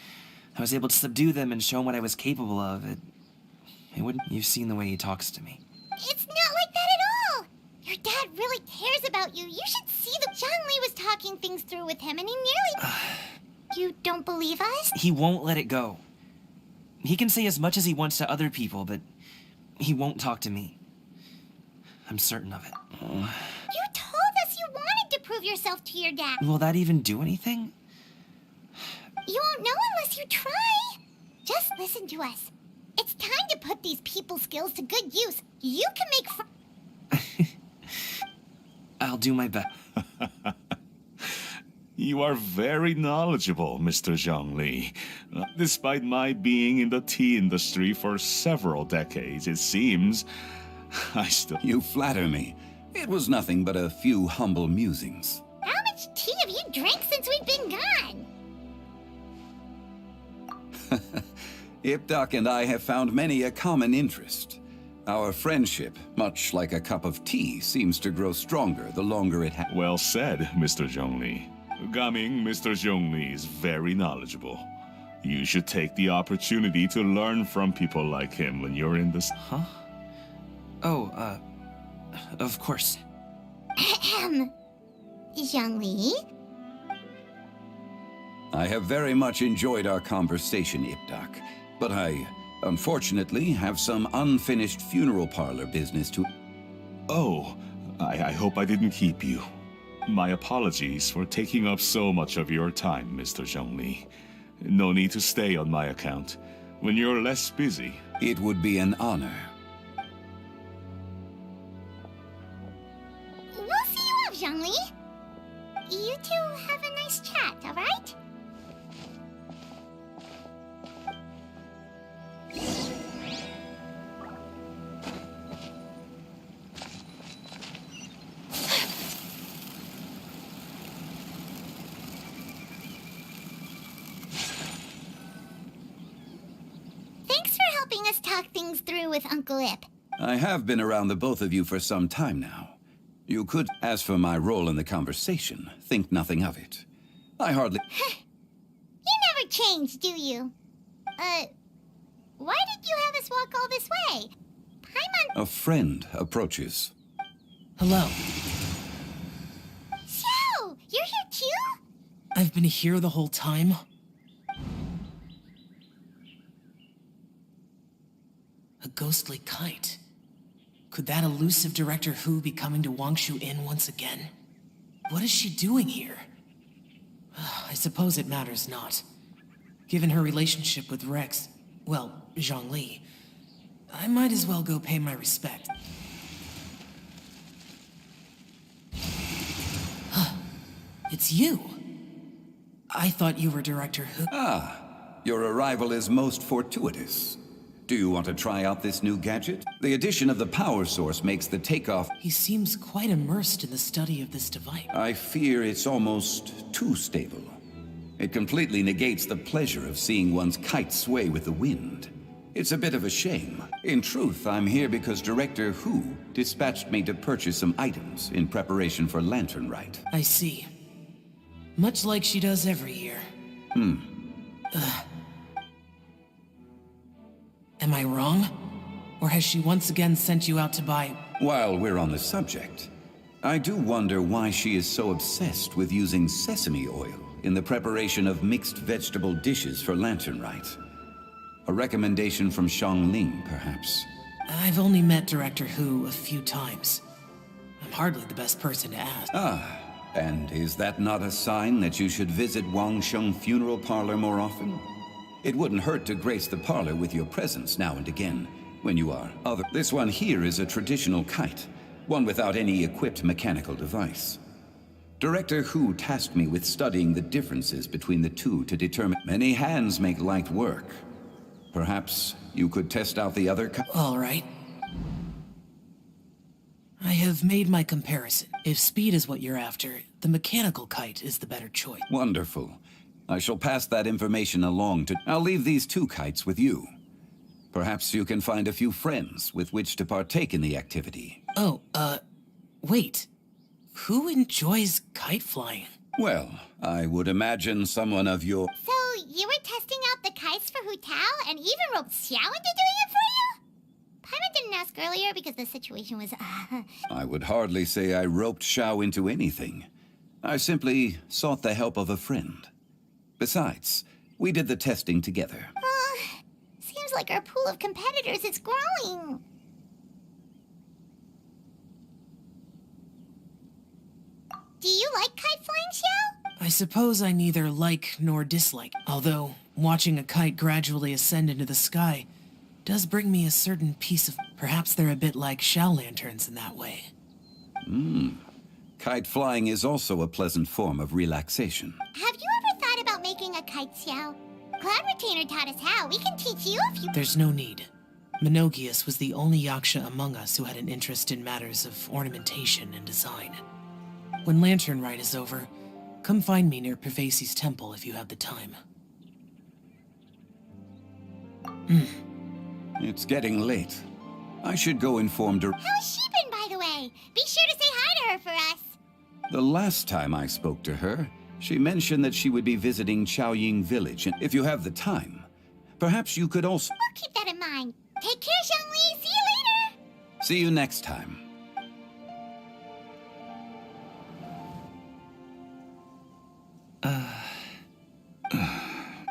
I was able to subdue them and show them what I was capable of, it wouldn't... You've seen the way he talks to me. It's not like that at all! Your dad really cares about you. You should see the... Zhongli was talking things through with him, and he nearly... You don't believe us? He won't let it go. He can say as much as he wants to other people, but he won't talk to me. I'm certain of it. You told us you wanted to prove yourself to your dad. Will that even do anything? You won't know unless you try. Just listen to us. It's time to put these people skills to good use. You can make I'll do my best. You are very knowledgeable, Mr. Zhongli. Despite my being in the tea industry for several decades, it seems I still... You flatter me. It was nothing but a few humble musings. How much tea have you drank since we've been gone? Ipdak and I have found many a common interest. Our friendship, much like a cup of tea, seems to grow stronger the longer it has. Well said, Mr. Zhongli. Gaming, Mr. Zhongli is very knowledgeable. You should take the opportunity to learn from people like him when you're in this... Huh? Oh, of course. Ahem. Zhongli? I have very much enjoyed our conversation, Ipdak, but I, unfortunately, have some unfinished funeral parlor business to... Oh, I hope I didn't keep you. My apologies for taking up so much of your time, Mr. Zhongli. No need to stay on my account. When you're less busy... It would be an honor. We'll see you off, Zhongli. You two have a nice chat, all right? Thanks for helping us talk things through with Uncle Ip. I have been around the both of you for some time now. You could, as for my role in the conversation, think nothing of it. I hardly... You never change, do you? Why did you have us walk all this way? Paimon... A friend approaches. Hello. I've been here the whole time? A ghostly kite. Could that elusive Director Who be coming to Wangshu Inn once again? What is she doing here? I suppose it matters not. Given her relationship with Rex, well, Zhongli, I might as well go pay my respect. It's you. I thought you were Director Who. Your arrival is most fortuitous. Do you want to try out this new gadget? The addition of the power source makes the takeoff... He seems quite immersed in the study of this device. I fear it's almost too stable. It completely negates the pleasure of seeing one's kite sway with the wind. It's a bit of a shame. In truth, I'm here because Director Who dispatched me to purchase some items in preparation for Lantern Rite. I see. Much like she does every year. Am I wrong? Or has she once again sent you out to buy... While we're on the subject, I do wonder why she is so obsessed with using sesame oil in the preparation of mixed vegetable dishes for Lantern Rite. A recommendation from Xiangling, perhaps. I've only met Director Who a few times. I'm hardly the best person to ask. And is that not a sign that you should visit Wangsheng Funeral Parlor more often? It wouldn't hurt to grace the parlor with your presence now and again, when you are other. This one here is a traditional kite, one without any equipped mechanical device. Director Who tasked me with studying the differences between the two to determine many hands make light work. Perhaps you could test out the other kite? All right. I have made my comparison. If speed is what you're after, the mechanical kite is the better choice. Wonderful. I shall pass that information along to... I'll leave these two kites with you. Perhaps you can find a few friends with which to partake in the activity. Wait. Who enjoys kite flying? Well, I would imagine someone of your... So, you were testing out the kites for Hu Tao and even roped Xiao into doing it for you? Paimon didn't ask earlier because the situation was... I would hardly say I roped Xiao into anything. I simply sought the help of a friend. Besides, we did the testing together. Seems like our pool of competitors is growing. Do you like kite flying, Xiao? I suppose I neither like nor dislike, although watching a kite gradually ascend into the sky does bring me a certain peace of... Perhaps they're a bit like Xiao lanterns in that way. Kite flying is also a pleasant form of relaxation. Have you ever thought about making a kite, Xiao? Cloud Retainer taught us how. We can teach you if you... There's no need. Minogius was the only Yaksha among us who had an interest in matters of ornamentation and design. When Lantern Rite is over, come find me near Pervasi's temple if you have the time. It's getting late. I should go inform How has she been, by the way? Be sure to say hi to her for us. The last time I spoke to her, she mentioned that she would be visiting Chaoying Village, and if you have the time, perhaps you could also... We'll keep that in mind. Take care, Xiangli. See you later. See you next time.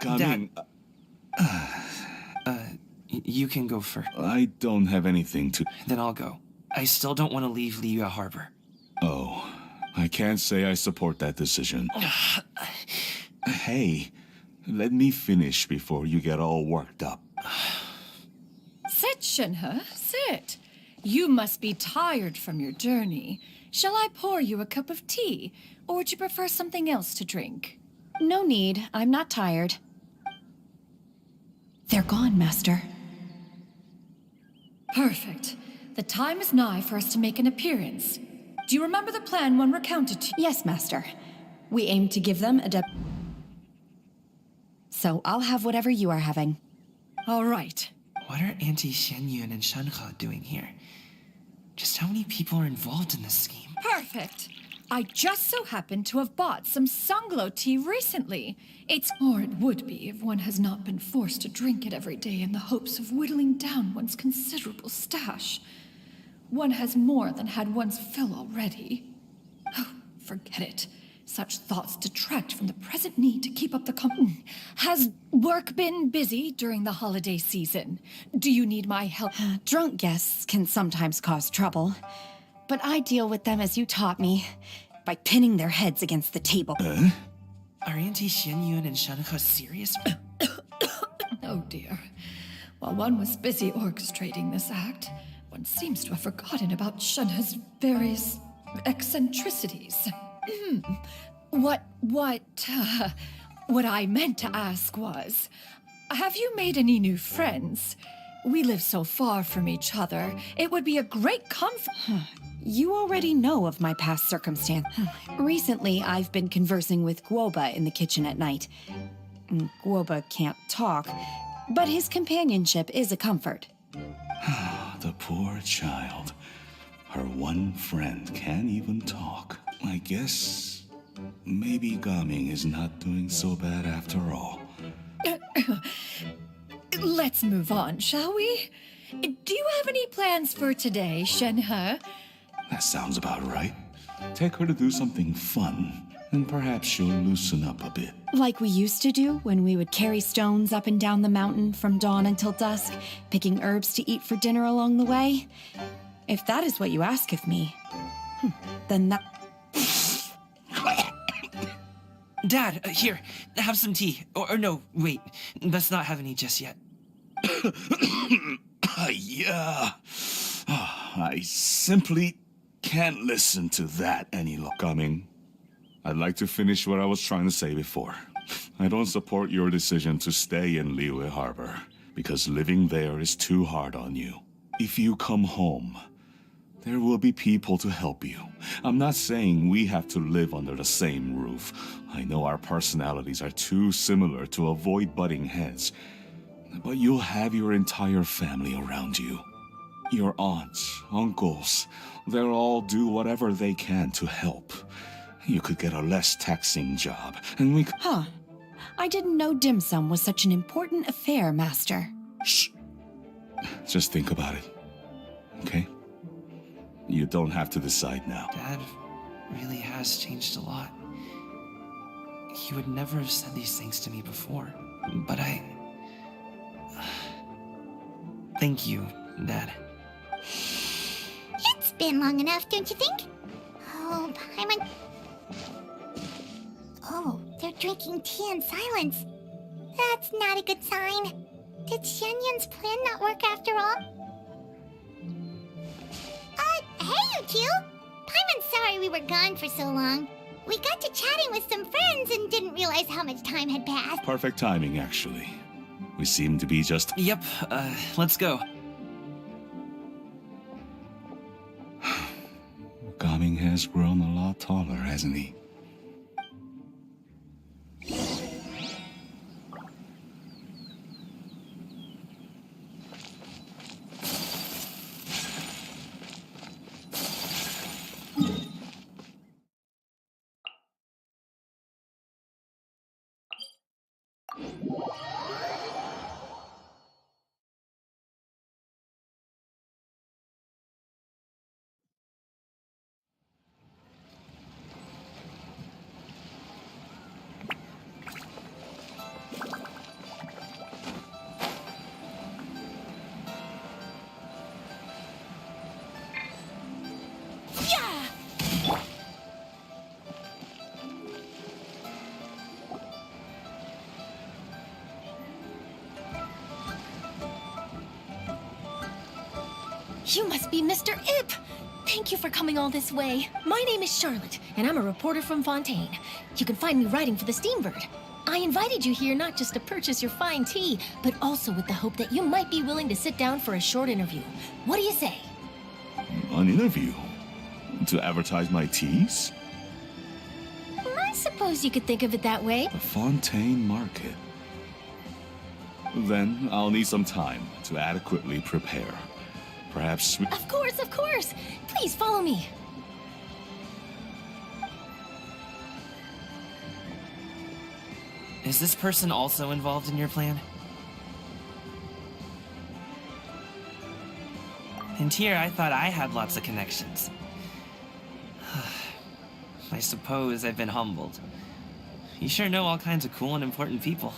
Gamin, You can go first. I don't have anything to... Then I'll go. I still don't want to leave Liyue Harbor. Oh, I can't say I support that decision. Hey, let me finish before you get all worked up. Sit, Shinhe, sit. You must be tired from your journey. Shall I pour you a cup of tea, or would you prefer something else to drink? No need. I'm not tired. They're gone, Master. Perfect. The time is nigh for us to make an appearance. Do you remember the plan one recounted to you? Yes, Master. We aim to give them a So I'll have whatever you are having. All right. What are Auntie Xianyun and Shanhe doing here? Just how many people are involved in this scheme? Perfect. I just so happen to have bought some Sunglow tea recently. Or it would be if one has not been forced to drink it every day in the hopes of whittling down one's considerable stash. One has more than had one's fill already. Oh, forget it. Such thoughts detract from the present need to keep up the Has work been busy during the holiday season? Do you need my help? Drunk guests can sometimes cause trouble, but I deal with them as you taught me, by pinning their heads against the table. Are Auntie Xianyun and Shenhe serious? Oh dear. While one was busy orchestrating this act, one seems to have forgotten about Shenhe's various eccentricities. What I meant to ask was, have you made any new friends? We live so far from each other, it would be a great comfort. You already know of my past circumstance. Recently, I've been conversing with Guoba in the kitchen at night. Guoba can't talk, but his companionship is a comfort. The poor child. Her one friend can't even talk. I guess maybe Gaming is not doing so bad after all. Let's move on, shall we? Do you have any plans for today, Shenhe? That sounds about right. Take her to do something fun, and perhaps she'll loosen up a bit. Like we used to do when we would carry stones up and down the mountain from dawn until dusk, picking herbs to eat for dinner along the way. If that is what you ask of me, then that... Dad, here, have some tea. Or no, wait, let's not have any just yet. Yeah. I simply can't listen to that any longer. Coming. I'd like to finish what I was trying to say before. I don't support your decision to stay in Liyue Harbor, because living there is too hard on you. If you come home, there will be people to help you. I'm not saying we have to live under the same roof. I know our personalities are too similar to avoid butting heads. But you'll have your entire family around you. Your aunts, uncles, they'll all do whatever they can to help. You could get a less taxing job, and we could... I didn't know dim sum was such an important affair, Master. Shh. Just think about it, okay? You don't have to decide now. Dad really has changed a lot. He would never have said these things to me before, but Thank you, Dad. It's been long enough, don't you think? Oh, Paimon... Oh, they're drinking tea in silence. That's not a good sign. Did Xianyun's plan not work after all? Hey, you two! Paimon's sorry we were gone for so long. We got to chatting with some friends and didn't realize how much time had passed. Perfect timing, actually. We seem to be just... Yep, let's go. Gaming has grown a lot taller, hasn't he? You must be Mr. Ip! Thank you for coming all this way. My name is Charlotte, and I'm a reporter from Fontaine. You can find me writing for the Steambird. I invited you here not just to purchase your fine tea, but also with the hope that you might be willing to sit down for a short interview. What do you say? An interview? To advertise my teas? I suppose you could think of it that way. The Fontaine Market. Then I'll need some time to adequately prepare. Perhaps we... Of course, of course! Please follow me. Is this person also involved in your plan? And here I thought I had lots of connections. I I suppose I've been humbled. You sure know all kinds of cool and important people.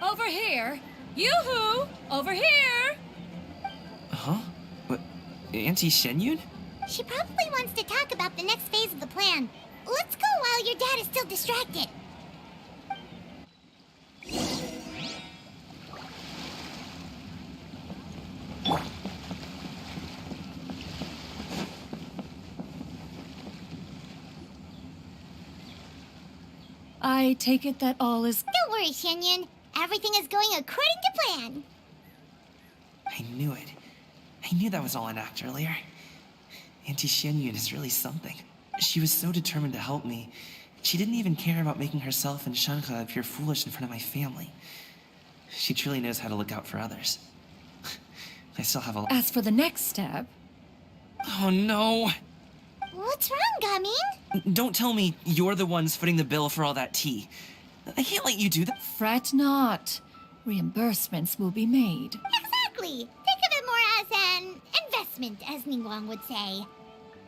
Over here! Yoo-hoo! Over here! Huh? What? Auntie Shenyun? She probably wants to talk about the next phase of the plan. Let's go while your dad is still distracted. I take it that all is... Don't worry, Shenyun. Everything is going according to plan. I knew it. I knew that was all an act earlier. Auntie Shenyun is really something. She was so determined to help me. She didn't even care about making herself and Shanka appear foolish in front of my family. She truly knows how to look out for others. I still have a... As for the next step... Oh no! What's wrong, Gamin? Don't tell me you're the ones footing the bill for all that tea. I can't let you do that. Fret not. Reimbursements will be made. Exactly. Think of it more as an investment, as Ningguang would say.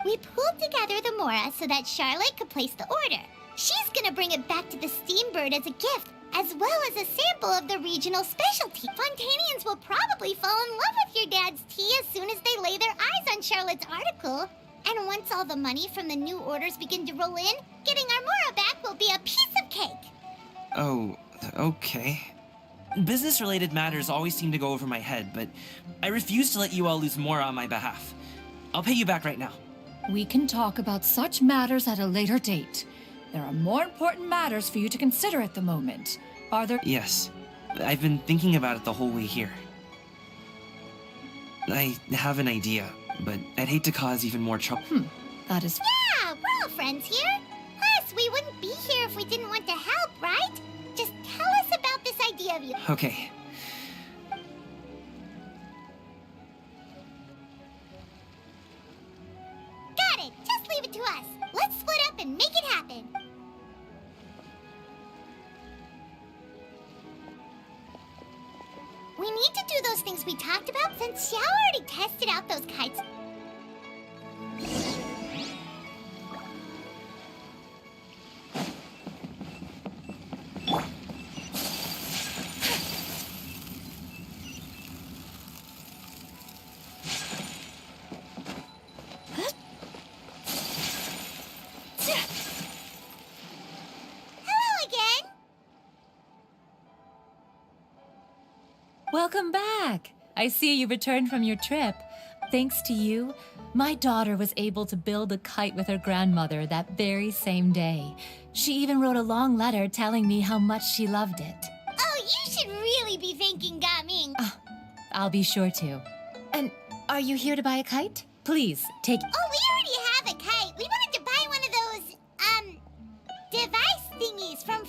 We pulled together the Mora so that Charlotte could place the order. She's gonna bring it back to the Steambird as a gift, as well as a sample of the regional specialty. Fontainians will probably fall in love with your dad's tea as soon as they lay their eyes on Charlotte's article. And once all the money from the new orders begin to roll in, getting our Mora back will be a piece of cake. Oh, okay. Business-related matters always seem to go over my head, but I refuse to let you all lose Mora on my behalf. I'll pay you back right now. We can talk about such matters at a later date. There are more important matters for you to consider at the moment. Are there... Yes. I've been thinking about it the whole way here. I have an idea, but I'd hate to cause even more trouble. That is... Yeah, we're all friends here. Plus, we wouldn't be here if we didn't want to help, right? Just tell us about this idea of yours. Okay. Got it. Just leave it to us. Let's split up and make it happen. We need to do those things we talked about since Xiao already tested out those kites. Hello again. Welcome back! I see you returned from your trip. Thanks to you, my daughter was able to build a kite with her grandmother that very same day. She even wrote a long letter telling me how much she loved it. Oh, you should really be thanking Gaming. I'll be sure to. And are you here to buy a kite? Please, take... Oh, we already have a kite. We wanted to buy one of those, device thingies from...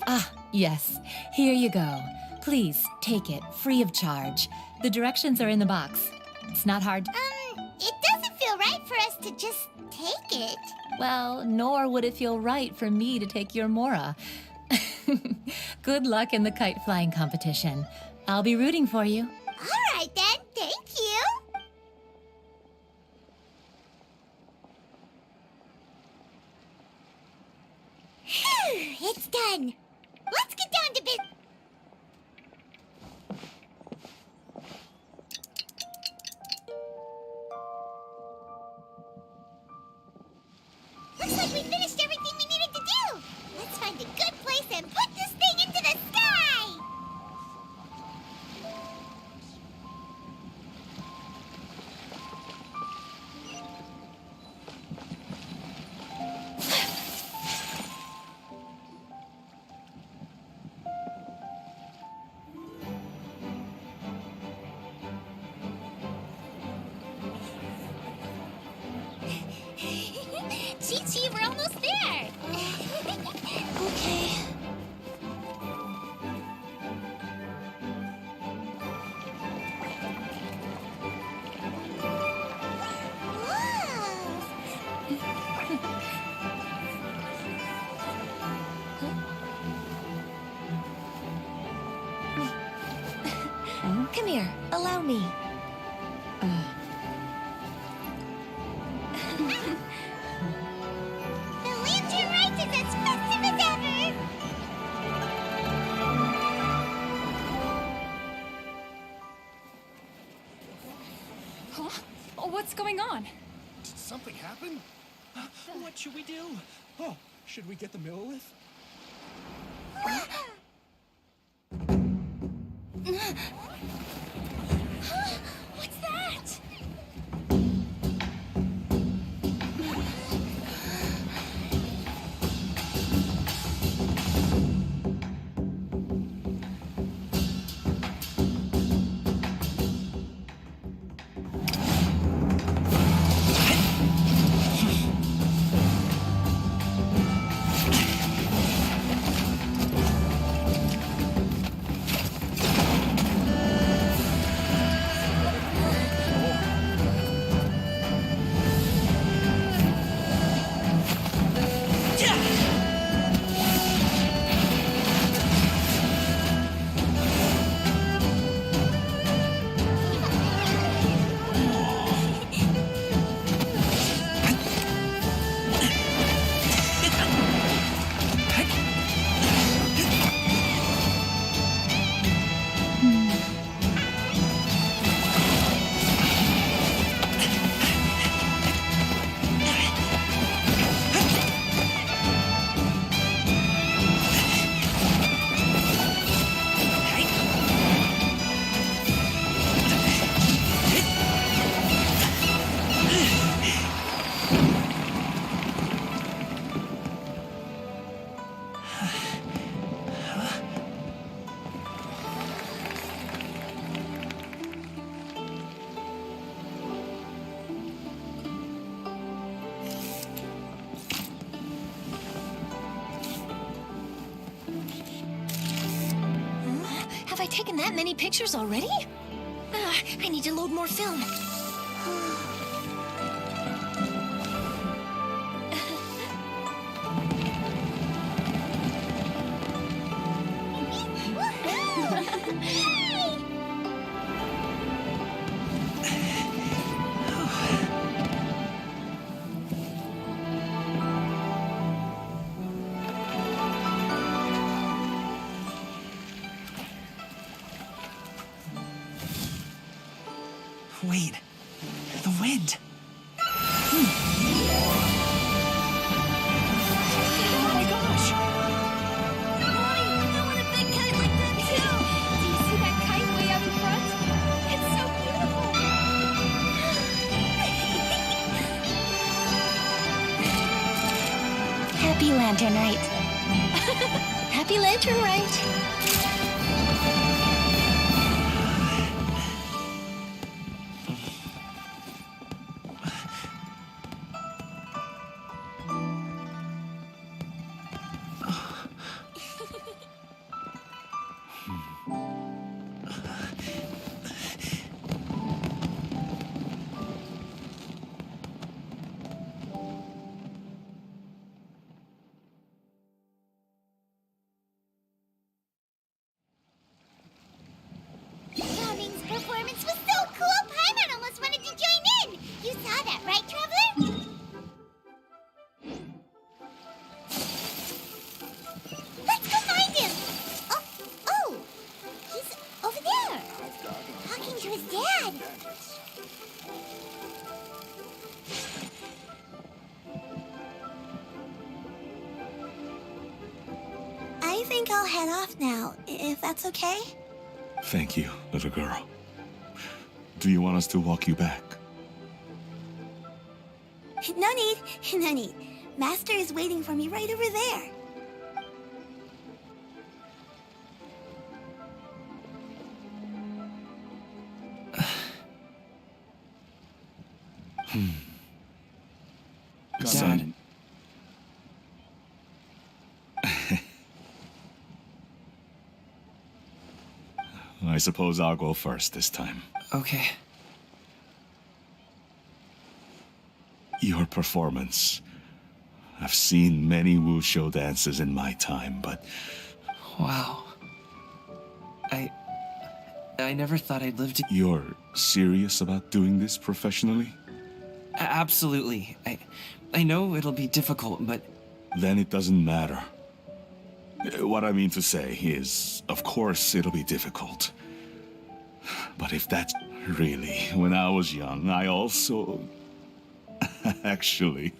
Yes. Here you go. Please, take it, free of charge. The directions are in the box. It's not hard. It doesn't feel right for us to just take it. Well, nor would it feel right for me to take your Mora. Good luck in the kite flying competition. I'll be rooting for you. All right, then. Thank you. Phew, it's done. Let's get down to business. Looks like we finished everything we needed to do. Let's find a good place and put this thing into the sky. Chi-Chi, we're almost there. Okay. Come here, allow me. The lantern rides What's going on? Did something happen? What should we do? Oh, should we get the Millilith? What's that? Have I taken that many pictures already? I need to load more film. Wait, the wind. Oh my gosh! Mommy, I want a big kite like that too! Do you see that kite way out in front? It's so beautiful! Happy Lantern Rite. Happy Lantern Rite. Guming's performance was so cool, Paimon almost wanted to join in. You saw that, right, Traveler? Let's go find him. Oh, he's over there, talking to his dad. I think I'll head off now, if that's okay. Thank you, little girl. Do you want us to walk you back? No need, no need. Master is waiting for me right over there. Son. I suppose I'll go first this time. Okay. Your performance. I've seen many wushou dances in my time, but... Wow. I never thought I'd live to... You're serious about doing this professionally? Absolutely. I know it'll be difficult, but... Then it doesn't matter. What I mean to say is, of course it'll be difficult. But if that's... Really, when I was young, I also... Actually,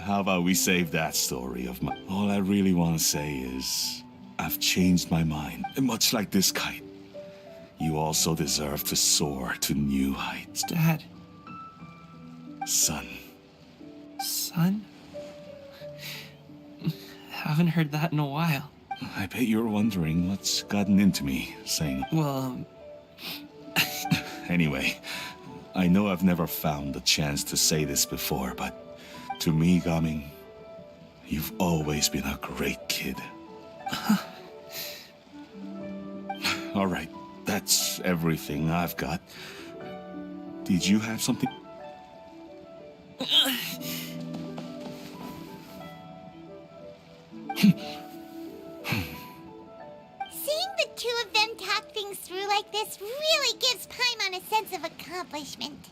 how about we save that story of mine? All I really want to say is, I've changed my mind. Much like this kite, you also deserve to soar to new heights. Dad. Son. Son? Haven't heard that in a while. I bet you're wondering what's gotten into me, saying... Well, Anyway, I know I've never found the chance to say this before, but to me, Gaming, you've always been a great kid. All right, that's everything I've got. Did you have something? Seeing the two of them talk things through like this really gives Paimon a sense of accomplishment.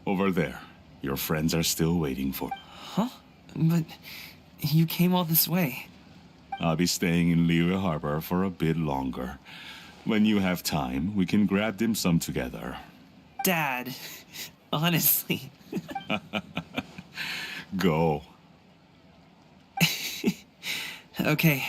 Over there. Your friends are still waiting for... huh? But you came all this way. I'll be staying in Liyue Harbor for a bit longer. When you have time, we can grab dim sum together. Dad, honestly. Go. Okay.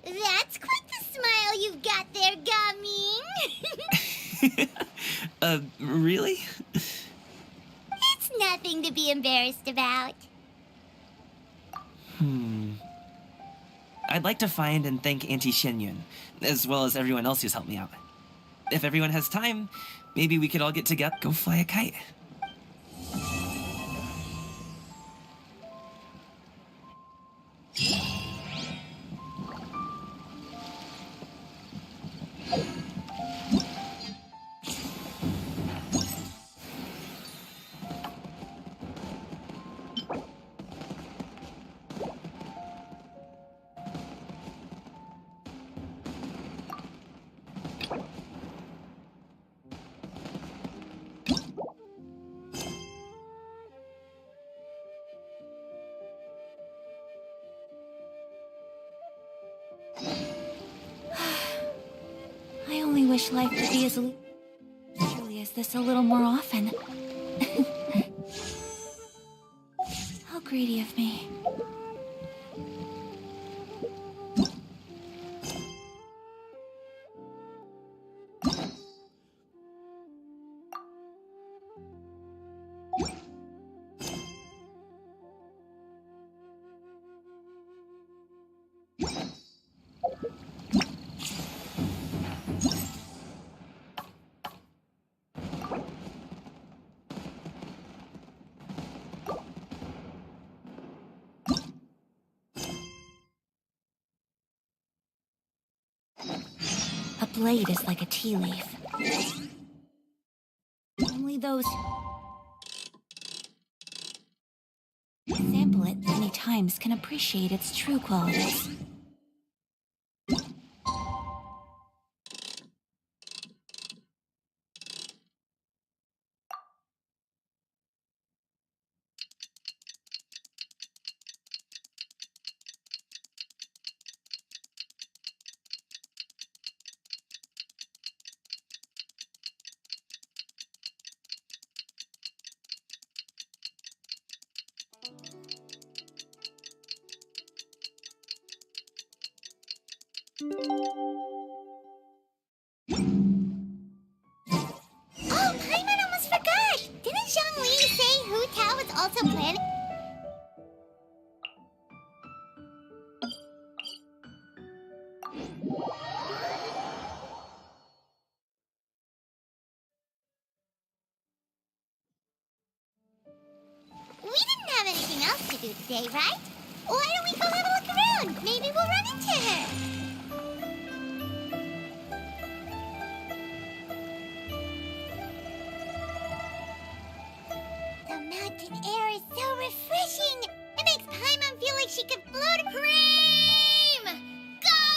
That's quite the smile you've got there, Gaming. Really? It's nothing to be embarrassed about. I'd like to find and thank Auntie Xinyun, as well as everyone else who's helped me out. If everyone has time, maybe we could all get together, go fly a kite. I only wish life could be as leisurely as this a little more often. How greedy of me. A blade is like a tea leaf. Only those who sample it many times can appreciate its true qualities. Oh, Paimon almost forgot! Didn't Zhongli say Hu Tao was also planning? We didn't have anything else to do today, right? Why don't we go have a look around? Maybe we'll run into her. The mountain air is so refreshing. It makes Paimon feel like she could float. Cream! Go!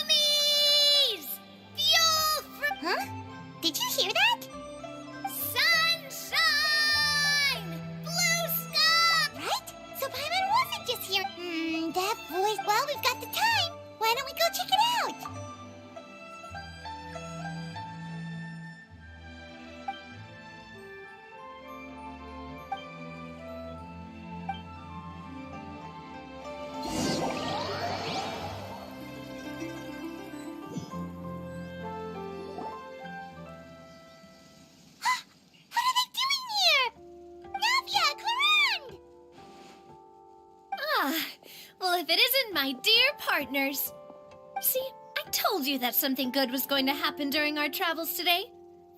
Well, if it isn't my dear partners. See, I told you that something good was going to happen during our travels today.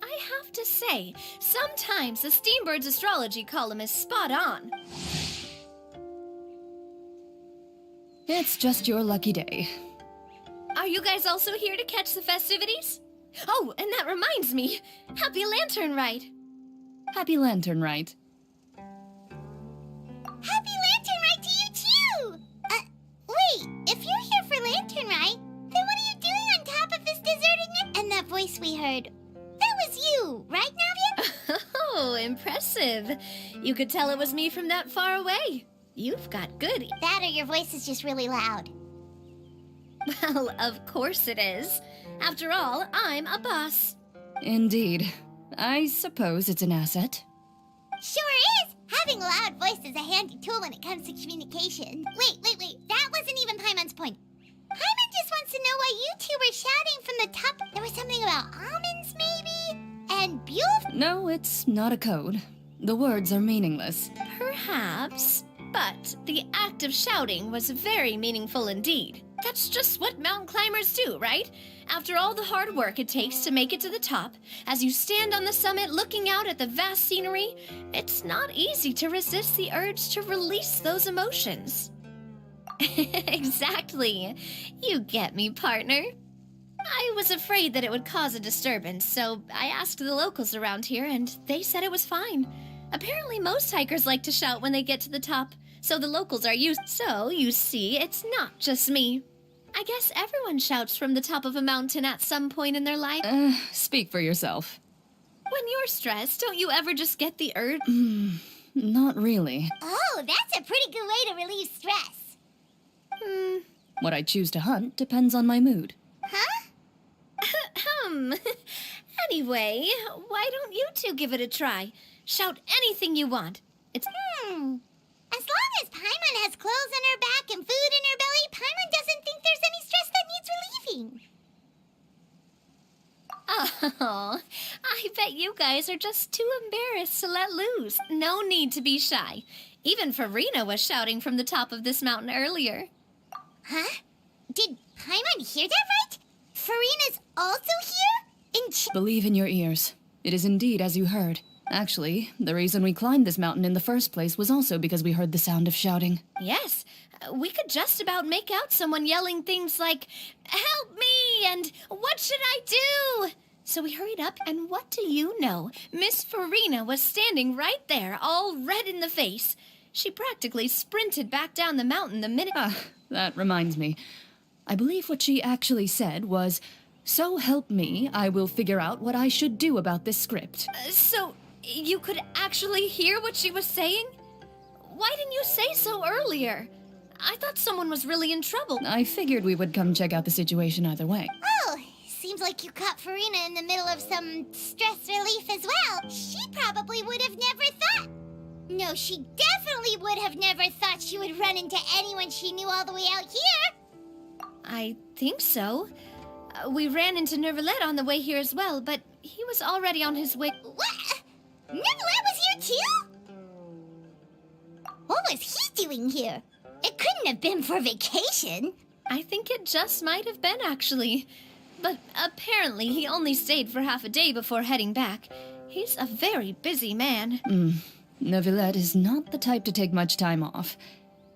I have to say, sometimes the Steambird's astrology column is spot on. It's just your lucky day. Are you guys also here to catch the festivities? Oh, and that reminds me. Happy Lantern Rite. Happy Lantern Rite. Happy Lantern Rite to you too! Wait, if you're here for Lantern Rite, then what are you doing on top of this deserted And that voice we heard, that was you, right, Navia? Oh, impressive. You could tell it was me from that far away. You've got good. That or your voice is just really loud. Well, of course it is. After all, I'm a boss. Indeed. I suppose it's an asset. Sure is! Having a loud voice is a handy tool when it comes to communication. Wait. That wasn't even Paimon's point. Paimon just wants to know why you two were shouting from the top. There was something about almonds, maybe? And Bule? No, it's not a code. The words are meaningless. Perhaps. But the act of shouting was very meaningful indeed. That's just what mountain climbers do, right? After all the hard work it takes to make it to the top, as you stand on the summit looking out at the vast scenery, it's not easy to resist the urge to release those emotions. Exactly. You get me, partner. I was afraid that it would cause a disturbance, so I asked the locals around here, and they said it was fine. Apparently most hikers like to shout when they get to the top, so the locals are used. So, you see, it's not just me. I guess everyone shouts from the top of a mountain at some point in their life. Speak for yourself. When you're stressed, don't you ever just get the urge? Not really. Oh, that's a pretty good way to relieve stress. What I choose to hunt depends on my mood. Huh? Anyway, why don't you two give it a try? Shout anything you want. It's... As long as Paimon has clothes on her back and food in her belly, Paimon doesn't think there's any stress that needs relieving. Oh, I bet you guys are just too embarrassed to let loose. No need to be shy. Even Farina was shouting from the top of this mountain earlier. Huh? Did Paimon hear that right? Farina's also here? Believe in your ears. It is indeed as you heard. Actually, the reason we climbed this mountain in the first place was also because we heard the sound of shouting. Yes, we could just about make out someone yelling things like, "Help me!" and "What should I do?" So we hurried up, and what do you know? Miss Farina was standing right there, all red in the face. She practically sprinted back down the mountain the minute... That reminds me. I believe what she actually said was, "So help me, I will figure out what I should do about this script." So... you could actually hear what she was saying? Why didn't you say so earlier? I thought someone was really in trouble. I figured we would come check out the situation either way. Oh, seems like you caught Farina in the middle of some stress relief as well. She probably would have never thought... No, she definitely would have never thought she would run into anyone she knew all the way out here. I think so. We ran into Nervalet on the way here as well, but he was already on his way... What? Nervalet was here too? What was he doing here? It couldn't have been for vacation. I think it just might have been, actually. But apparently he only stayed for half a day before heading back. He's a very busy man. Neuvillette is not the type to take much time off.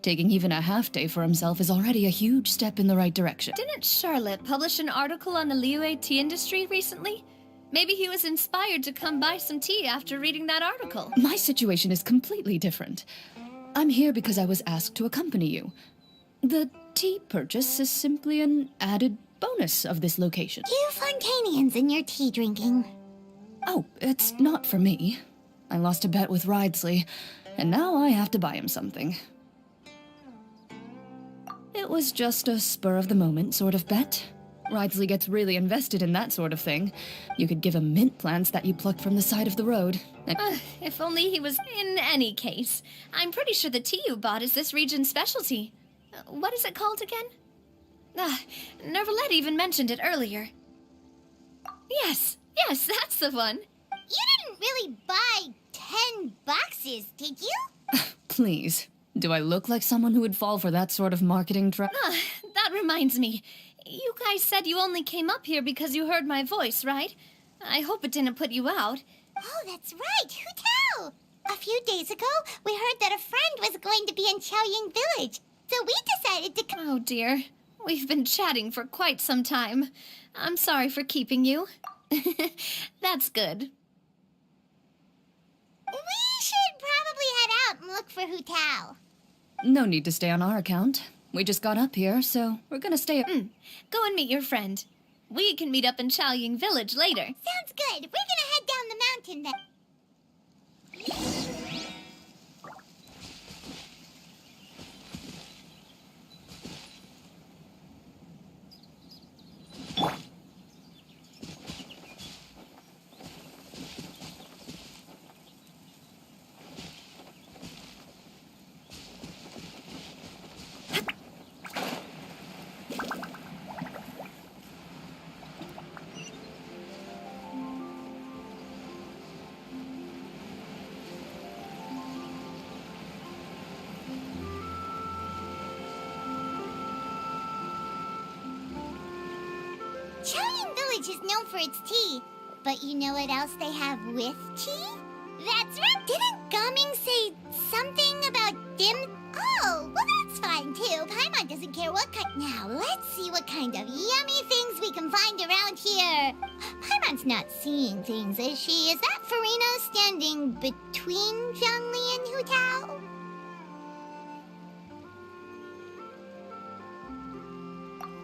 Taking even a half day for himself is already a huge step in the right direction. Didn't Charlotte publish an article on the Liyue tea industry recently? Maybe he was inspired to come buy some tea after reading that article. My situation is completely different. I'm here because I was asked to accompany you. The tea purchase is simply an added bonus of this location. You Fontainians and your tea drinking. Oh, it's not for me. I lost a bet with Ridesley, and now I have to buy him something. It was just a spur-of-the-moment sort of bet. Ridesley gets really invested in that sort of thing. You could give him mint plants that you plucked from the side of the road. If only he was... In any case, I'm pretty sure the tea you bought is this region's specialty. What is it called again? Nervalet even mentioned it earlier. Yes, that's the one. You didn't really buy 10 boxes, did you? Please. Do I look like someone who would fall for that sort of marketing trap? Ah, that reminds me. You guys said you only came up here because you heard my voice, right? I hope it didn't put you out. Oh, that's right. Who tell? A few days ago, we heard that a friend was going to be in Chaoying Village. So we decided to come. Oh, dear. We've been chatting for quite some time. I'm sorry for keeping you. That's good. We should probably head out and look for Hu Tao. No need to stay on our account. We just got up here, so we're gonna stay. Go and meet your friend. We can meet up in Chaoying Village later. Sounds good. We're gonna head down the mountain then. Chaoying Village is known for its tea, but you know what else they have with tea? That's right! Didn't Gaming say something about dim? Oh, well that's fine too. Paimon doesn't care what kind. Now, let's see what kind of yummy things we can find around here. Paimon's not seeing things, is she? Is that Farina standing between Zhongli and Hu Tao?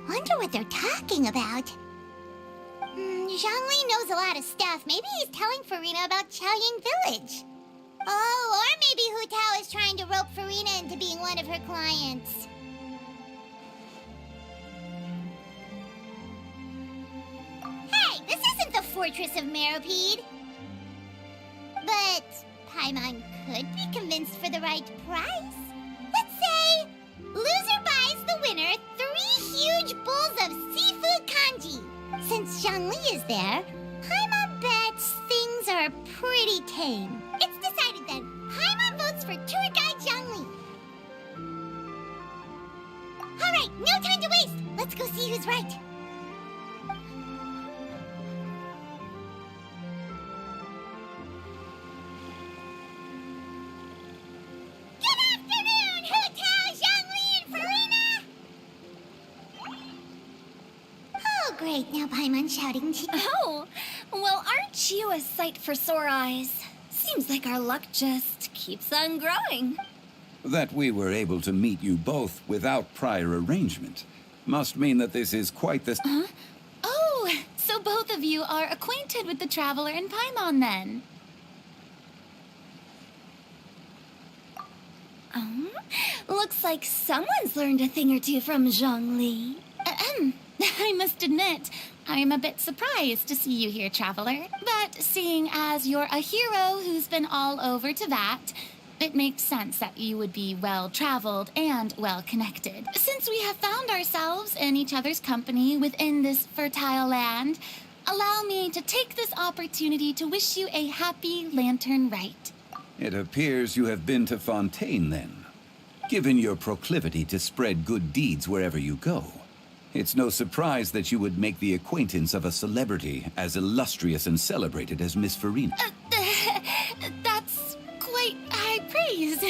Wonder what they're talking about. Zhongli knows a lot of stuff. Maybe he's telling Farina about Chaoying Village. Oh, or maybe Hu Tao is trying to rope Farina into being one of her clients. Hey, this isn't the Fortress of Meropide. But Paimon could be convinced for the right price. Let's say loser buys the winner 3 huge bowls of seafood kanji. Since Zhongli is there, Paimon bets things are pretty tame. It's decided then. Paimon votes for tour guide Zhongli. All right, no time to waste. Let's go see who's right. Good afternoon, Hu Tao, Zhongli, and Farina. Oh, great. Now Paimon's shouting to... Oh, well, aren't you a sight for sore eyes? Seems like our luck just keeps on growing. That we were able to meet you both without prior arrangement must mean that this is quite the... Huh? Oh, so both of you are acquainted with the Traveler and Paimon, then? Looks like someone's learned a thing or two from Zhongli. I must admit, I am a bit surprised to see you here, Traveler. But seeing as you're a hero who's been all over Teyvat, it makes sense that you would be well-traveled and well-connected. Since we have found ourselves in each other's company within this fertile land, allow me to take this opportunity to wish you a happy Lantern Rite. It appears you have been to Fontaine, then. Given your proclivity to spread good deeds wherever you go, it's no surprise that you would make the acquaintance of a celebrity as illustrious and celebrated as Miss Farina. That's quite high praise.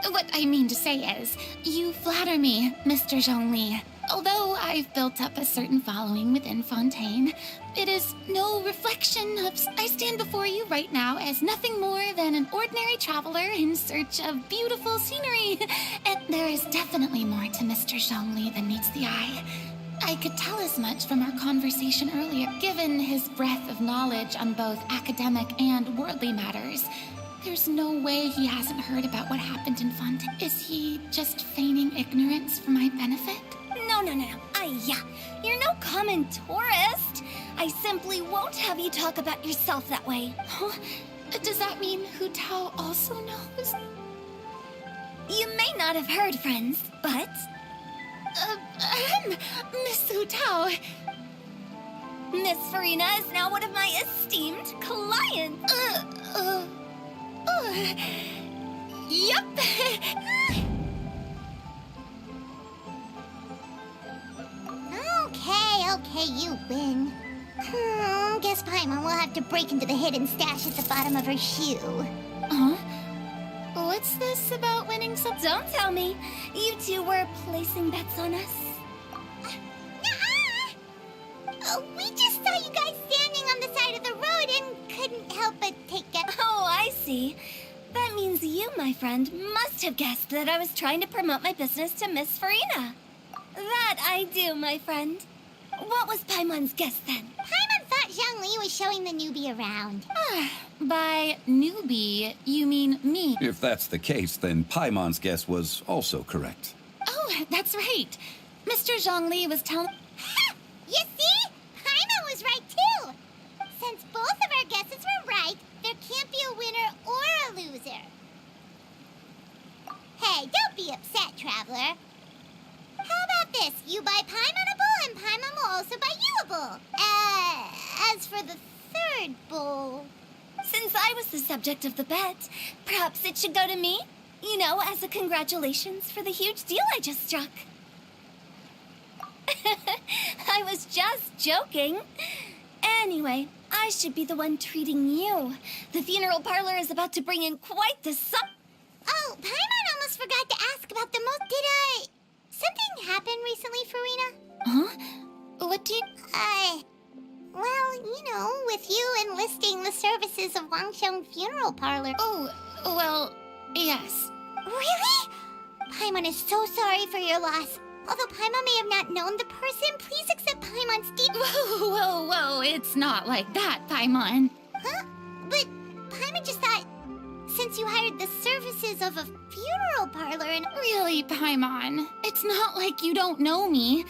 What I mean to say is, you flatter me, Mr. Zhongli. Although I've built up a certain following within Fontaine, it is no reflection of... I stand before you right now as nothing more than an ordinary traveler in search of beautiful scenery. And there is definitely more to Mr. Zhongli than meets the eye. I could tell as much from our conversation earlier. Given his breadth of knowledge on both academic and worldly matters, there's no way he hasn't heard about what happened in Fontaine. Is he just feigning ignorance for my benefit? No. You're no common tourist. I simply won't have you talk about yourself that way. Huh? Does that mean Hu Tao also knows? You may not have heard, friends, but... Miss Hu Tao. Miss Farina is now one of my esteemed clients. Yup. win. Guess Paimon will have to break into the hidden stash at the bottom of her shoe. Huh? What's this about winning some? Don't tell me. You two were placing bets on us. We just saw you guys standing on the side of the road and couldn't help but take a... Oh, I see. That means you, my friend, must have guessed that I was trying to promote my business to Miss Farina. That I do, my friend. What was Paimon's guess then? Paimon thought Zhongli was showing the newbie around. By newbie, you mean me? If that's the case, then Paimon's guess was also correct. Oh, that's right. Mr. Zhongli was telling... You see? Paimon was right too. Since both of our guesses were right, there can't be a winner or a loser. Hey, don't be upset, Traveler. How about this? You buy Paimon a bowl, and Paimon will also buy you a bowl. As for the third bowl... Since I was the subject of the bet, perhaps it should go to me? You know, as a congratulations for the huge deal I just struck. I was just joking. Anyway, I should be the one treating you. The funeral parlor is about to bring in quite the Oh, Paimon almost forgot to ask about the most... Something happen recently, Farina? Huh? What do you... Well, you know, with you enlisting the services of Wangsheng Funeral Parlor. Oh, well, yes. Really? Paimon is so sorry for your loss. Although Paimon may have not known the person, please accept Paimon's deep... Whoa, it's not like that, Paimon. Huh? But Paimon just thought, since you hired the services of a funeral parlor and... Really, Paimon, it's not like you don't know me.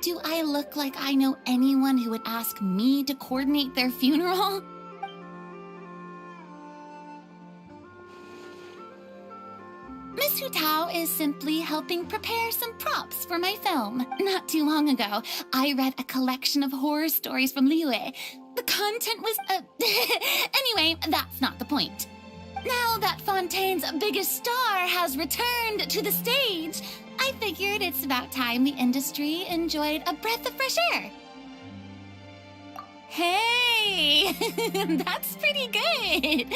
Do I look like I know anyone who would ask me to coordinate their funeral? Miss Hu Tao is simply helping prepare some props for my film. Not too long ago, I read a collection of horror stories from Liyue. The content was... Anyway, that's not the point. Now that Fontaine's biggest star has returned to the stage, I figured it's about time the industry enjoyed a breath of fresh air. Hey, that's pretty good.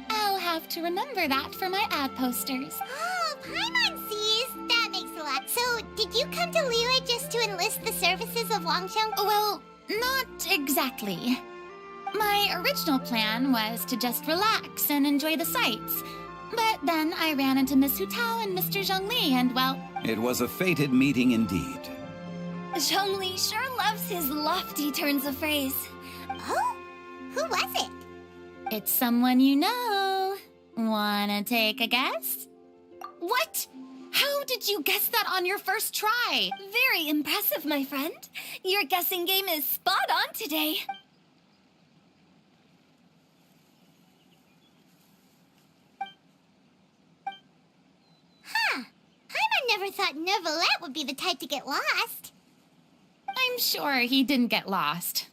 I'll have to remember that for my ad posters. Oh, Paimon sees. That makes a lot. So, did you come to Liyue just to enlist the services of Wangsheng? Well, not exactly. My original plan was to just relax and enjoy the sights. But then I ran into Miss Hu Tao and Mr. Zhongli, and well... It was a fated meeting indeed. Zhongli sure loves his lofty turns of phrase. Oh? Who was it? It's someone you know. Wanna take a guess? What? How did you guess that on your first try? Very impressive, my friend. Your guessing game is spot on today. Paimon never thought Neuvillette would be the type to get lost. I'm sure he didn't get lost.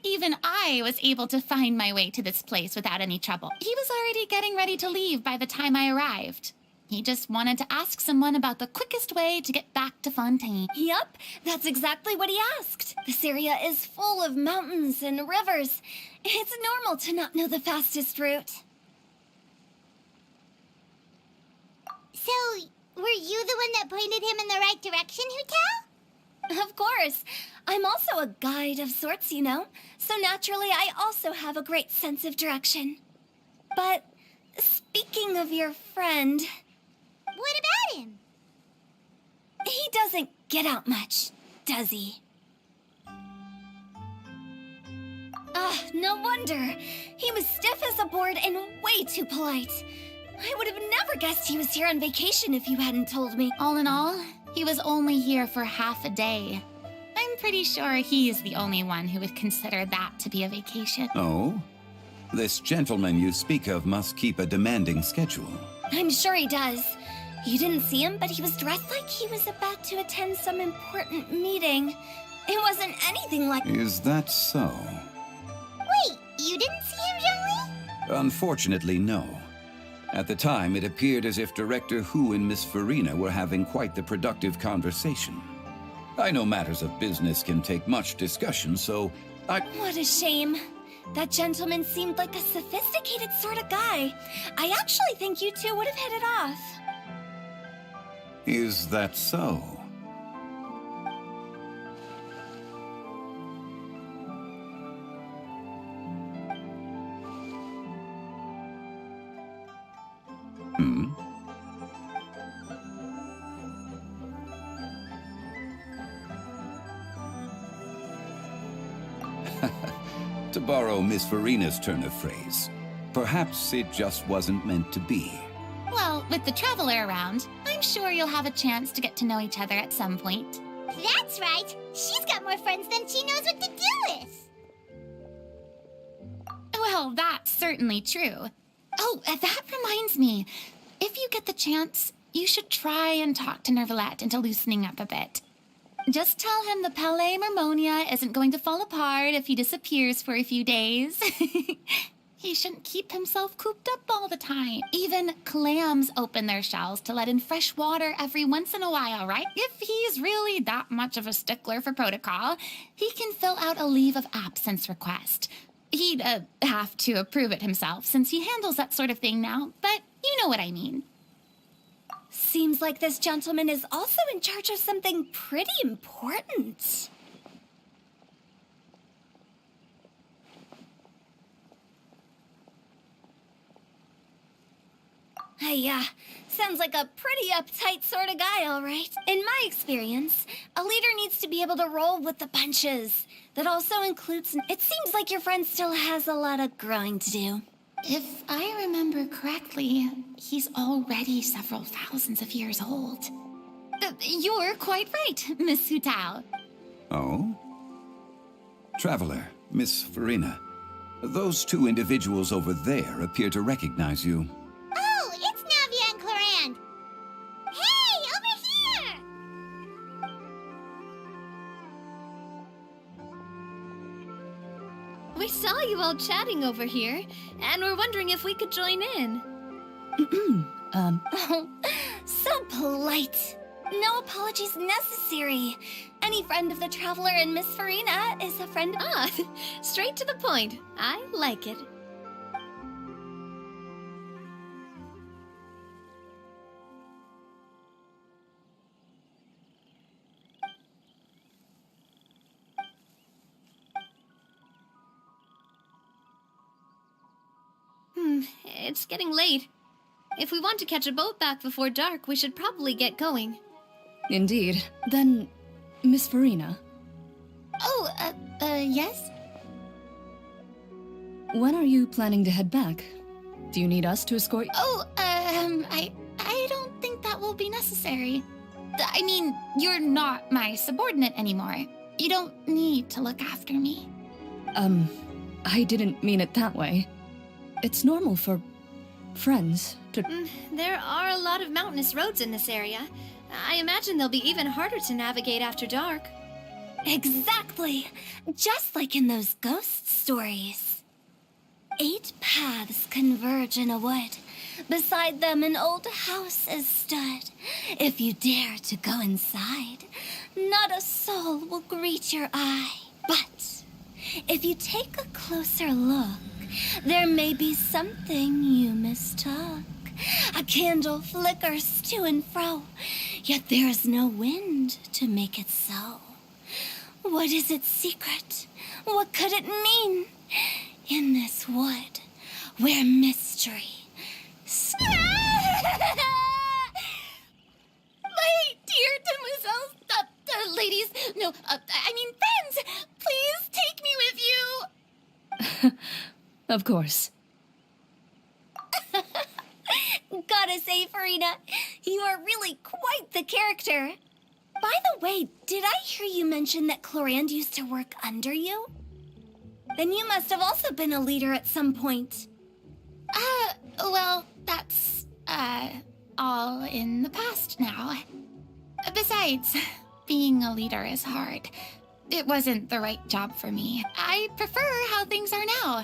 Even I was able to find my way to this place without any trouble. He was already getting ready to leave by the time I arrived. He just wanted to ask someone about the quickest way to get back to Fontaine. Yup, that's exactly what he asked. This area is full of mountains and rivers. It's normal to not know the fastest route. So, were you the one that pointed him in the right direction, Hu Tao? Of course. I'm also a guide of sorts, you know. So naturally, I also have a great sense of direction. But speaking of your friend... What about him? He doesn't get out much, does he? No wonder. He was stiff as a board and way too polite. I would have never guessed he was here on vacation if you hadn't told me. All in all, he was only here for half a day. I'm pretty sure he's the only one who would consider that to be a vacation. Oh? This gentleman you speak of must keep a demanding schedule. I'm sure he does. You didn't see him, but he was dressed like he was about to attend some important meeting. It wasn't anything like... Is that so? Wait, you didn't see him, Zhongli? Unfortunately, no. At the time, it appeared as if Director Hu and Miss Farina were having quite the productive conversation. I know matters of business can take much discussion, so What a shame. That gentleman seemed like a sophisticated sort of guy. I actually think you two would have hit it off. Is that so? Hmm? To borrow Miss Farina's turn of phrase, perhaps it just wasn't meant to be. Well, with the traveler around, I'm sure you'll have a chance to get to know each other at some point. That's right. She's got more friends than she knows what to do with. Well, that's certainly true. Oh, that reminds me. If you get the chance, you should try and talk to Nervalette into loosening up a bit. Just tell him the Palais Mermonia isn't going to fall apart if he disappears for a few days. He shouldn't keep himself cooped up all the time. Even clams open their shells to let in fresh water every once in a while, right? If he's really that much of a stickler for protocol, he can fill out a leave of absence request. He'd have to approve it himself since he handles that sort of thing now, but you know what I mean. Seems like this gentleman is also in charge of something pretty important. Sounds like a pretty uptight sort of guy, all right. In my experience, a leader needs to be able to roll with the punches. That also includes... It seems like your friend still has a lot of growing to do. If I remember correctly, he's already several thousands of years old. You're quite right, Miss Hutao. Oh? Traveler, Miss Farina, those two individuals over there appear to recognize you. Oh, it's Navia and Clorand. Hey, over here! We saw you all chatting over here, and we're wondering if we could join in. Oh, so polite. No apologies necessary. Any friend of the Traveler and Miss Farina is a friend. Ah, straight to the point. I like it. It's getting late. If we want to catch a boat back before dark, we should probably get going. Indeed. Then, Miss Farina. Oh, yes? When are you planning to head back? Do you need us to escort you? Oh, I don't think that will be necessary. I mean, you're not my subordinate anymore. You don't need to look after me. I didn't mean it that way. It's normal for friends to... There are a lot of mountainous roads in this area. I imagine they'll be even harder to navigate after dark. Exactly. Just like in those ghost stories. 8 paths converge in a wood. Beside them an old house is stood. If you dare to go inside, not a soul will greet your eye. But if you take a closer look, there may be something you mistook. A candle flickers to and fro, yet there is no wind to make it so. What is its secret? What could it mean? In this wood, where mystery... My dear demoiselles, ladies, no, I mean friends, please take me with you. Of course. Gotta say, Farina, you are really quite the character. By the way, did I hear you mention that Clorand used to work under you? Then you must have also been a leader at some point. Well, that's, all in the past now. Besides, being a leader is hard. It wasn't the right job for me. I prefer how things are now.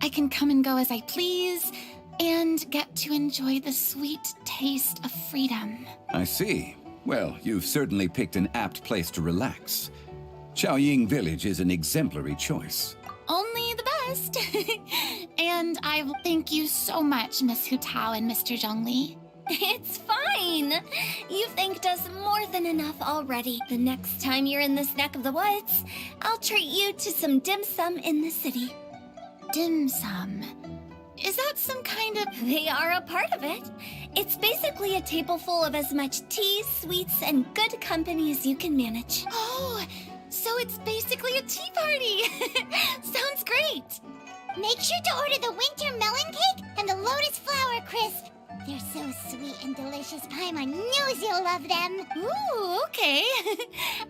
I can come and go as I please, and get to enjoy the sweet taste of freedom. I see. Well, you've certainly picked an apt place to relax. Xiaoying Village is an exemplary choice. Only the best. And I thank you so much, Miss Hu Tao and Mr. Zhongli. It's fine. You've thanked us more than enough already. The next time you're in this neck of the woods, I'll treat you to some dim sum in the city. Dim sum. Is that some kind of... They are a part of it. It's basically a table full of as much tea, sweets, and good company as you can manage. Oh, so it's basically a tea party. Sounds great. Make sure to order the winter melon cake and the lotus flower crisp. They're so sweet and delicious. Paimon knows you'll love them. Ooh, okay.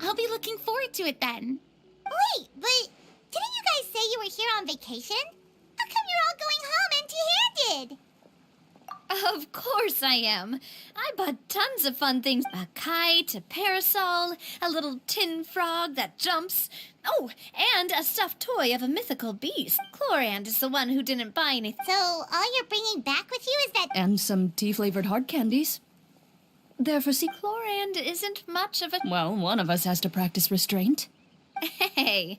I'll be looking forward to it then. Wait, but didn't you guys say you were here on vacation? How come you're all going home empty-handed? Of course I am. I bought tons of fun things. A kite, a parasol, a little tin frog that jumps. Oh, and a stuffed toy of a mythical beast. Chlorand is the one who didn't buy anything. So all you're bringing back with you is that... And some tea-flavored hard candies. Therefore, see, Chlorand isn't much of a... well, one of us has to practice restraint. Hey,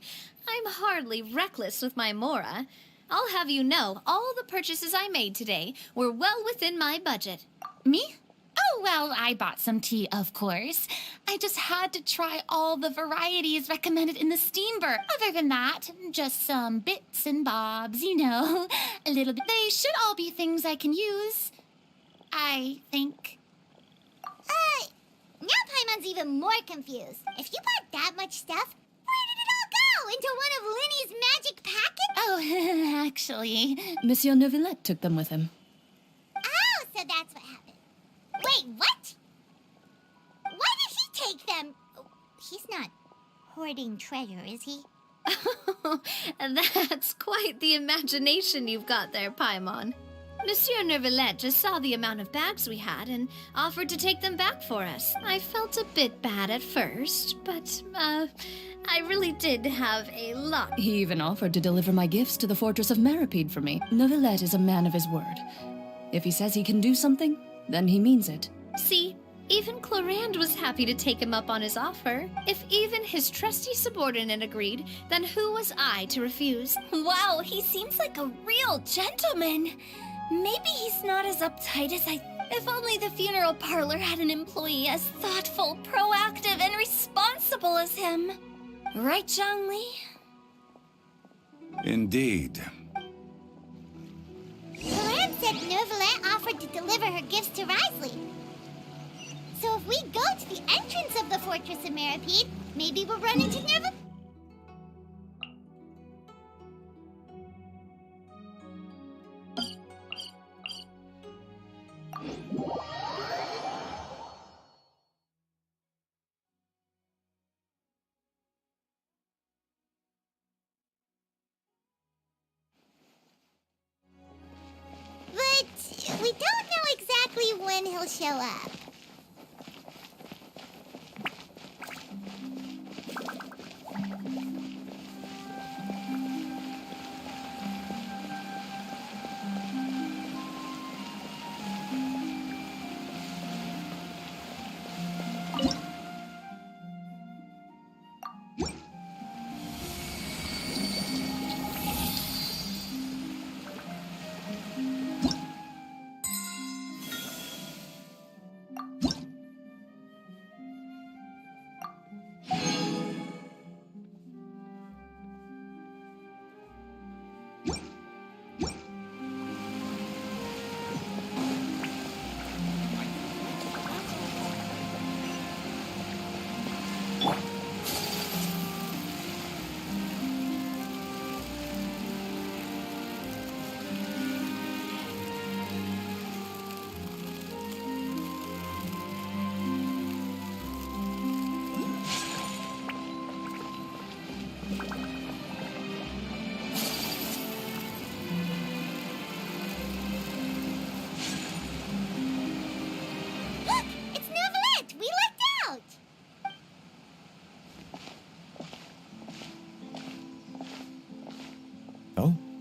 I'm hardly reckless with my Mora. I'll have you know, all the purchases I made today were well within my budget. Me? Oh, well, I bought some tea, of course. I just had to try all the varieties recommended in the Steamber. Other than that, just some bits and bobs, you know. A little bit. They should all be things I can use, I think. Now Paimon's even more confused. If you bought that much stuff, where did it all go? Into one of Linny's magic packets? Oh, actually... Monsieur Neuvillette took them with him. Oh, so that's what happened. Wait, what? Why did he take them? He's not hoarding treasure, is he? That's quite the imagination you've got there, Paimon. Monsieur Neuvillette just saw the amount of bags we had and offered to take them back for us. I felt a bit bad at first, but, I really did have a lot. He even offered to deliver my gifts to the fortress of Meripede for me. Neuvillette is a man of his word. If he says he can do something, then he means it. See, even Chlorand was happy to take him up on his offer. If even his trusty subordinate agreed, then who was I to refuse? Wow, he seems like a real gentleman. Maybe he's not as uptight as I... If only the funeral parlor had an employee as thoughtful, proactive, and responsible as him. Right, Zhongli? Indeed. Chlorand said Neuvillette offered to deliver her gifts to Risley. So if we go to the entrance of the Fortress of Meripede, maybe we'll run into Neuvillette. But we don't know exactly when he'll show up.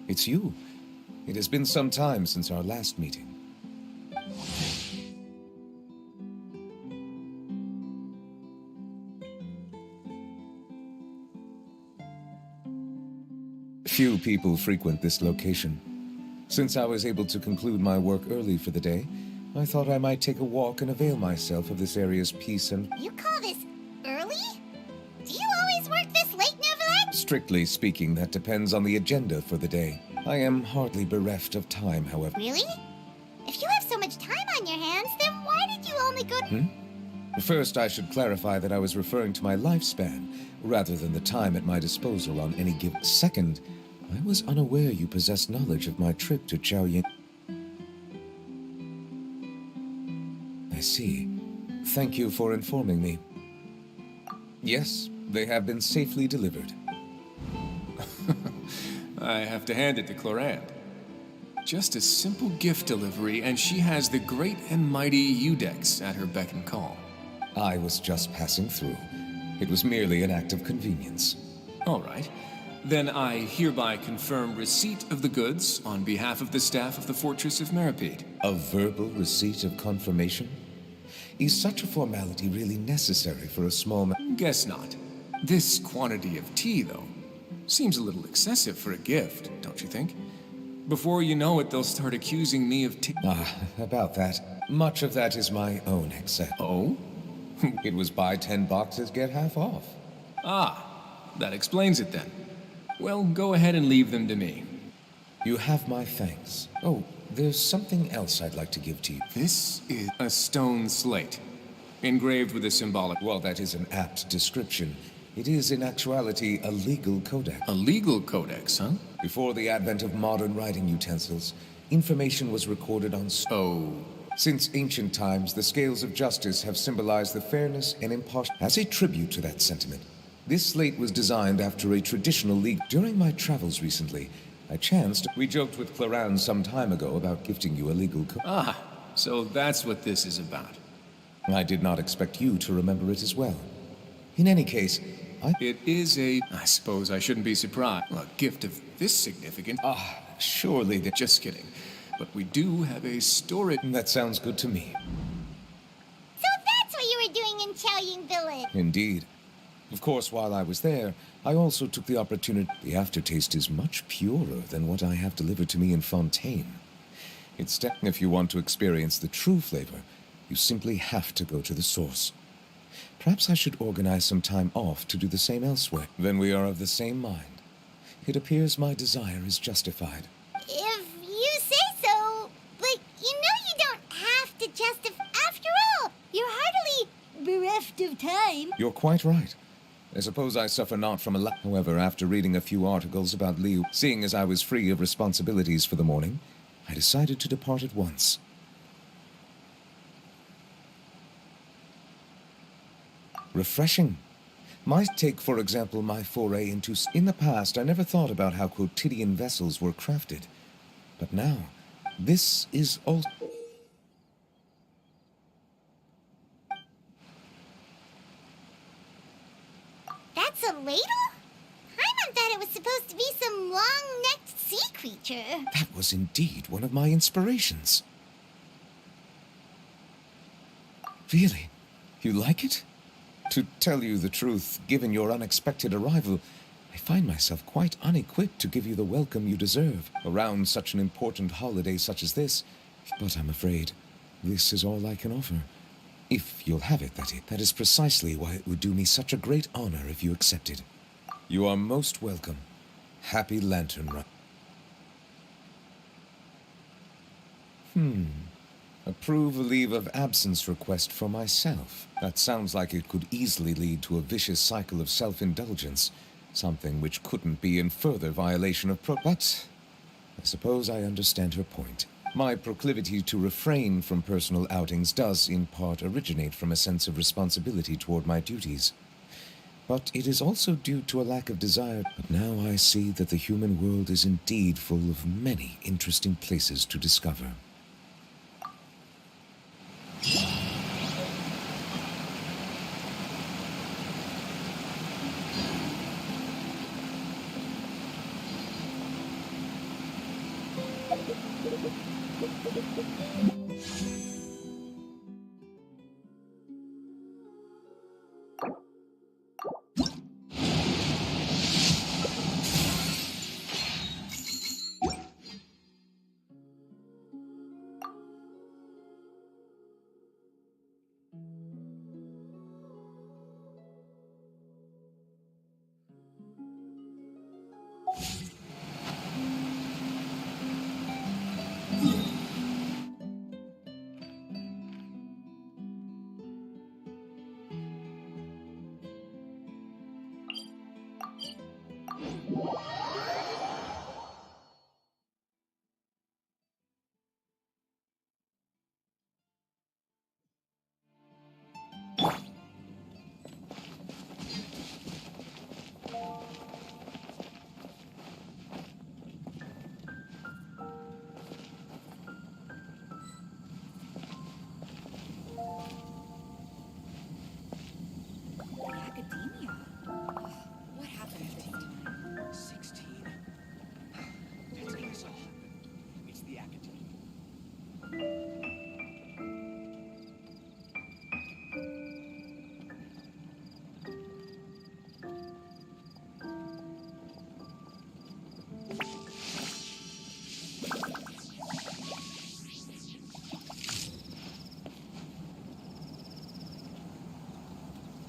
It's you. It has been some time since our last meeting. Few people frequent this location. Since I was able to conclude my work early for the day, I thought I might take a walk and avail myself of this area's peace and... You call this early? Do you always work this late, Neverland? Strictly speaking, that depends on the agenda for the day. I am hardly bereft of time, however. Really? If you have so much time on your hands, then why did you only go... First, I should clarify that I was referring to my lifespan, rather than the time at my disposal on any given... Second, I was unaware you possessed knowledge of my trip to Chaoyin. I see. Thank you for informing me. Yes, they have been safely delivered. I have to hand it to Clorand. Just a simple gift delivery, and she has the great and mighty Udex at her beck and call. I was just passing through. It was merely an act of convenience. All right. Then I hereby confirm receipt of the goods on behalf of the staff of the Fortress of Meripede. A verbal receipt of confirmation? Is such a formality really necessary for a small Guess not. This quantity of tea, though, seems a little excessive for a gift, don't you think? Before you know it, they'll start accusing me of about that. Much of that is my own excess. Oh? It was buy 10 boxes, get half off. Ah, that explains it then. Well, go ahead and leave them to me. You have my thanks. Oh, there's something else I'd like to give to you. This is a stone slate, engraved with a symbolic... Well, that is an apt description. It is, in actuality, a legal codex. A legal codex, huh? Before the advent of modern writing utensils, information was recorded on... Since ancient times, the scales of justice have symbolized the fairness and impartiality. As a tribute to that sentiment, this slate was designed after a traditional league. During my travels recently, I chanced... We joked with Clorand some time ago about gifting you a legal Ah, so that's what this is about. I did not expect you to remember it as well. In any case, It is a... I suppose I shouldn't be surprised. A gift of this significance... surely that... Just kidding. But we do have a storage... That sounds good to me. So that's what you were doing in Chaoying Village. Indeed. Of course, while I was there, I also took the opportunity... The aftertaste is much purer than what I have delivered to me in Fontaine. It's if you want to experience the true flavor, you simply have to go to the source. Perhaps I should organize some time off to do the same elsewhere. Then we are of the same mind. It appears my desire is justified. If you say so, but you know you don't have to justify. After all, you're hardly bereft of time. You're quite right. I suppose I suffer not from a lack. However, after reading a few articles about Liu, seeing as I was free of responsibilities for the morning, I decided to depart at once. Refreshing. Might take, for example, my foray into... In the past, I never thought about how quotidian vessels were crafted. But now, this is all... That's a ladle? Paimon thought it was supposed to be some long-necked sea creature. That was indeed one of my inspirations. Really? You like it? To tell you the truth, given your unexpected arrival, I find myself quite unequipped to give you the welcome you deserve around such an important holiday such as this. But I'm afraid this is all I can offer. If you'll have it, that is precisely why it would do me such a great honor if you accepted. You are most welcome. Happy Lantern Run. Approve a leave of absence request for myself. That sounds like it could easily lead to a vicious cycle of self-indulgence, something which couldn't be in further violation of But I suppose I understand her point. My proclivity to refrain from personal outings does, in part, originate from a sense of responsibility toward my duties. But it is also due to a lack of desire. But now I see that the human world is indeed full of many interesting places to discover.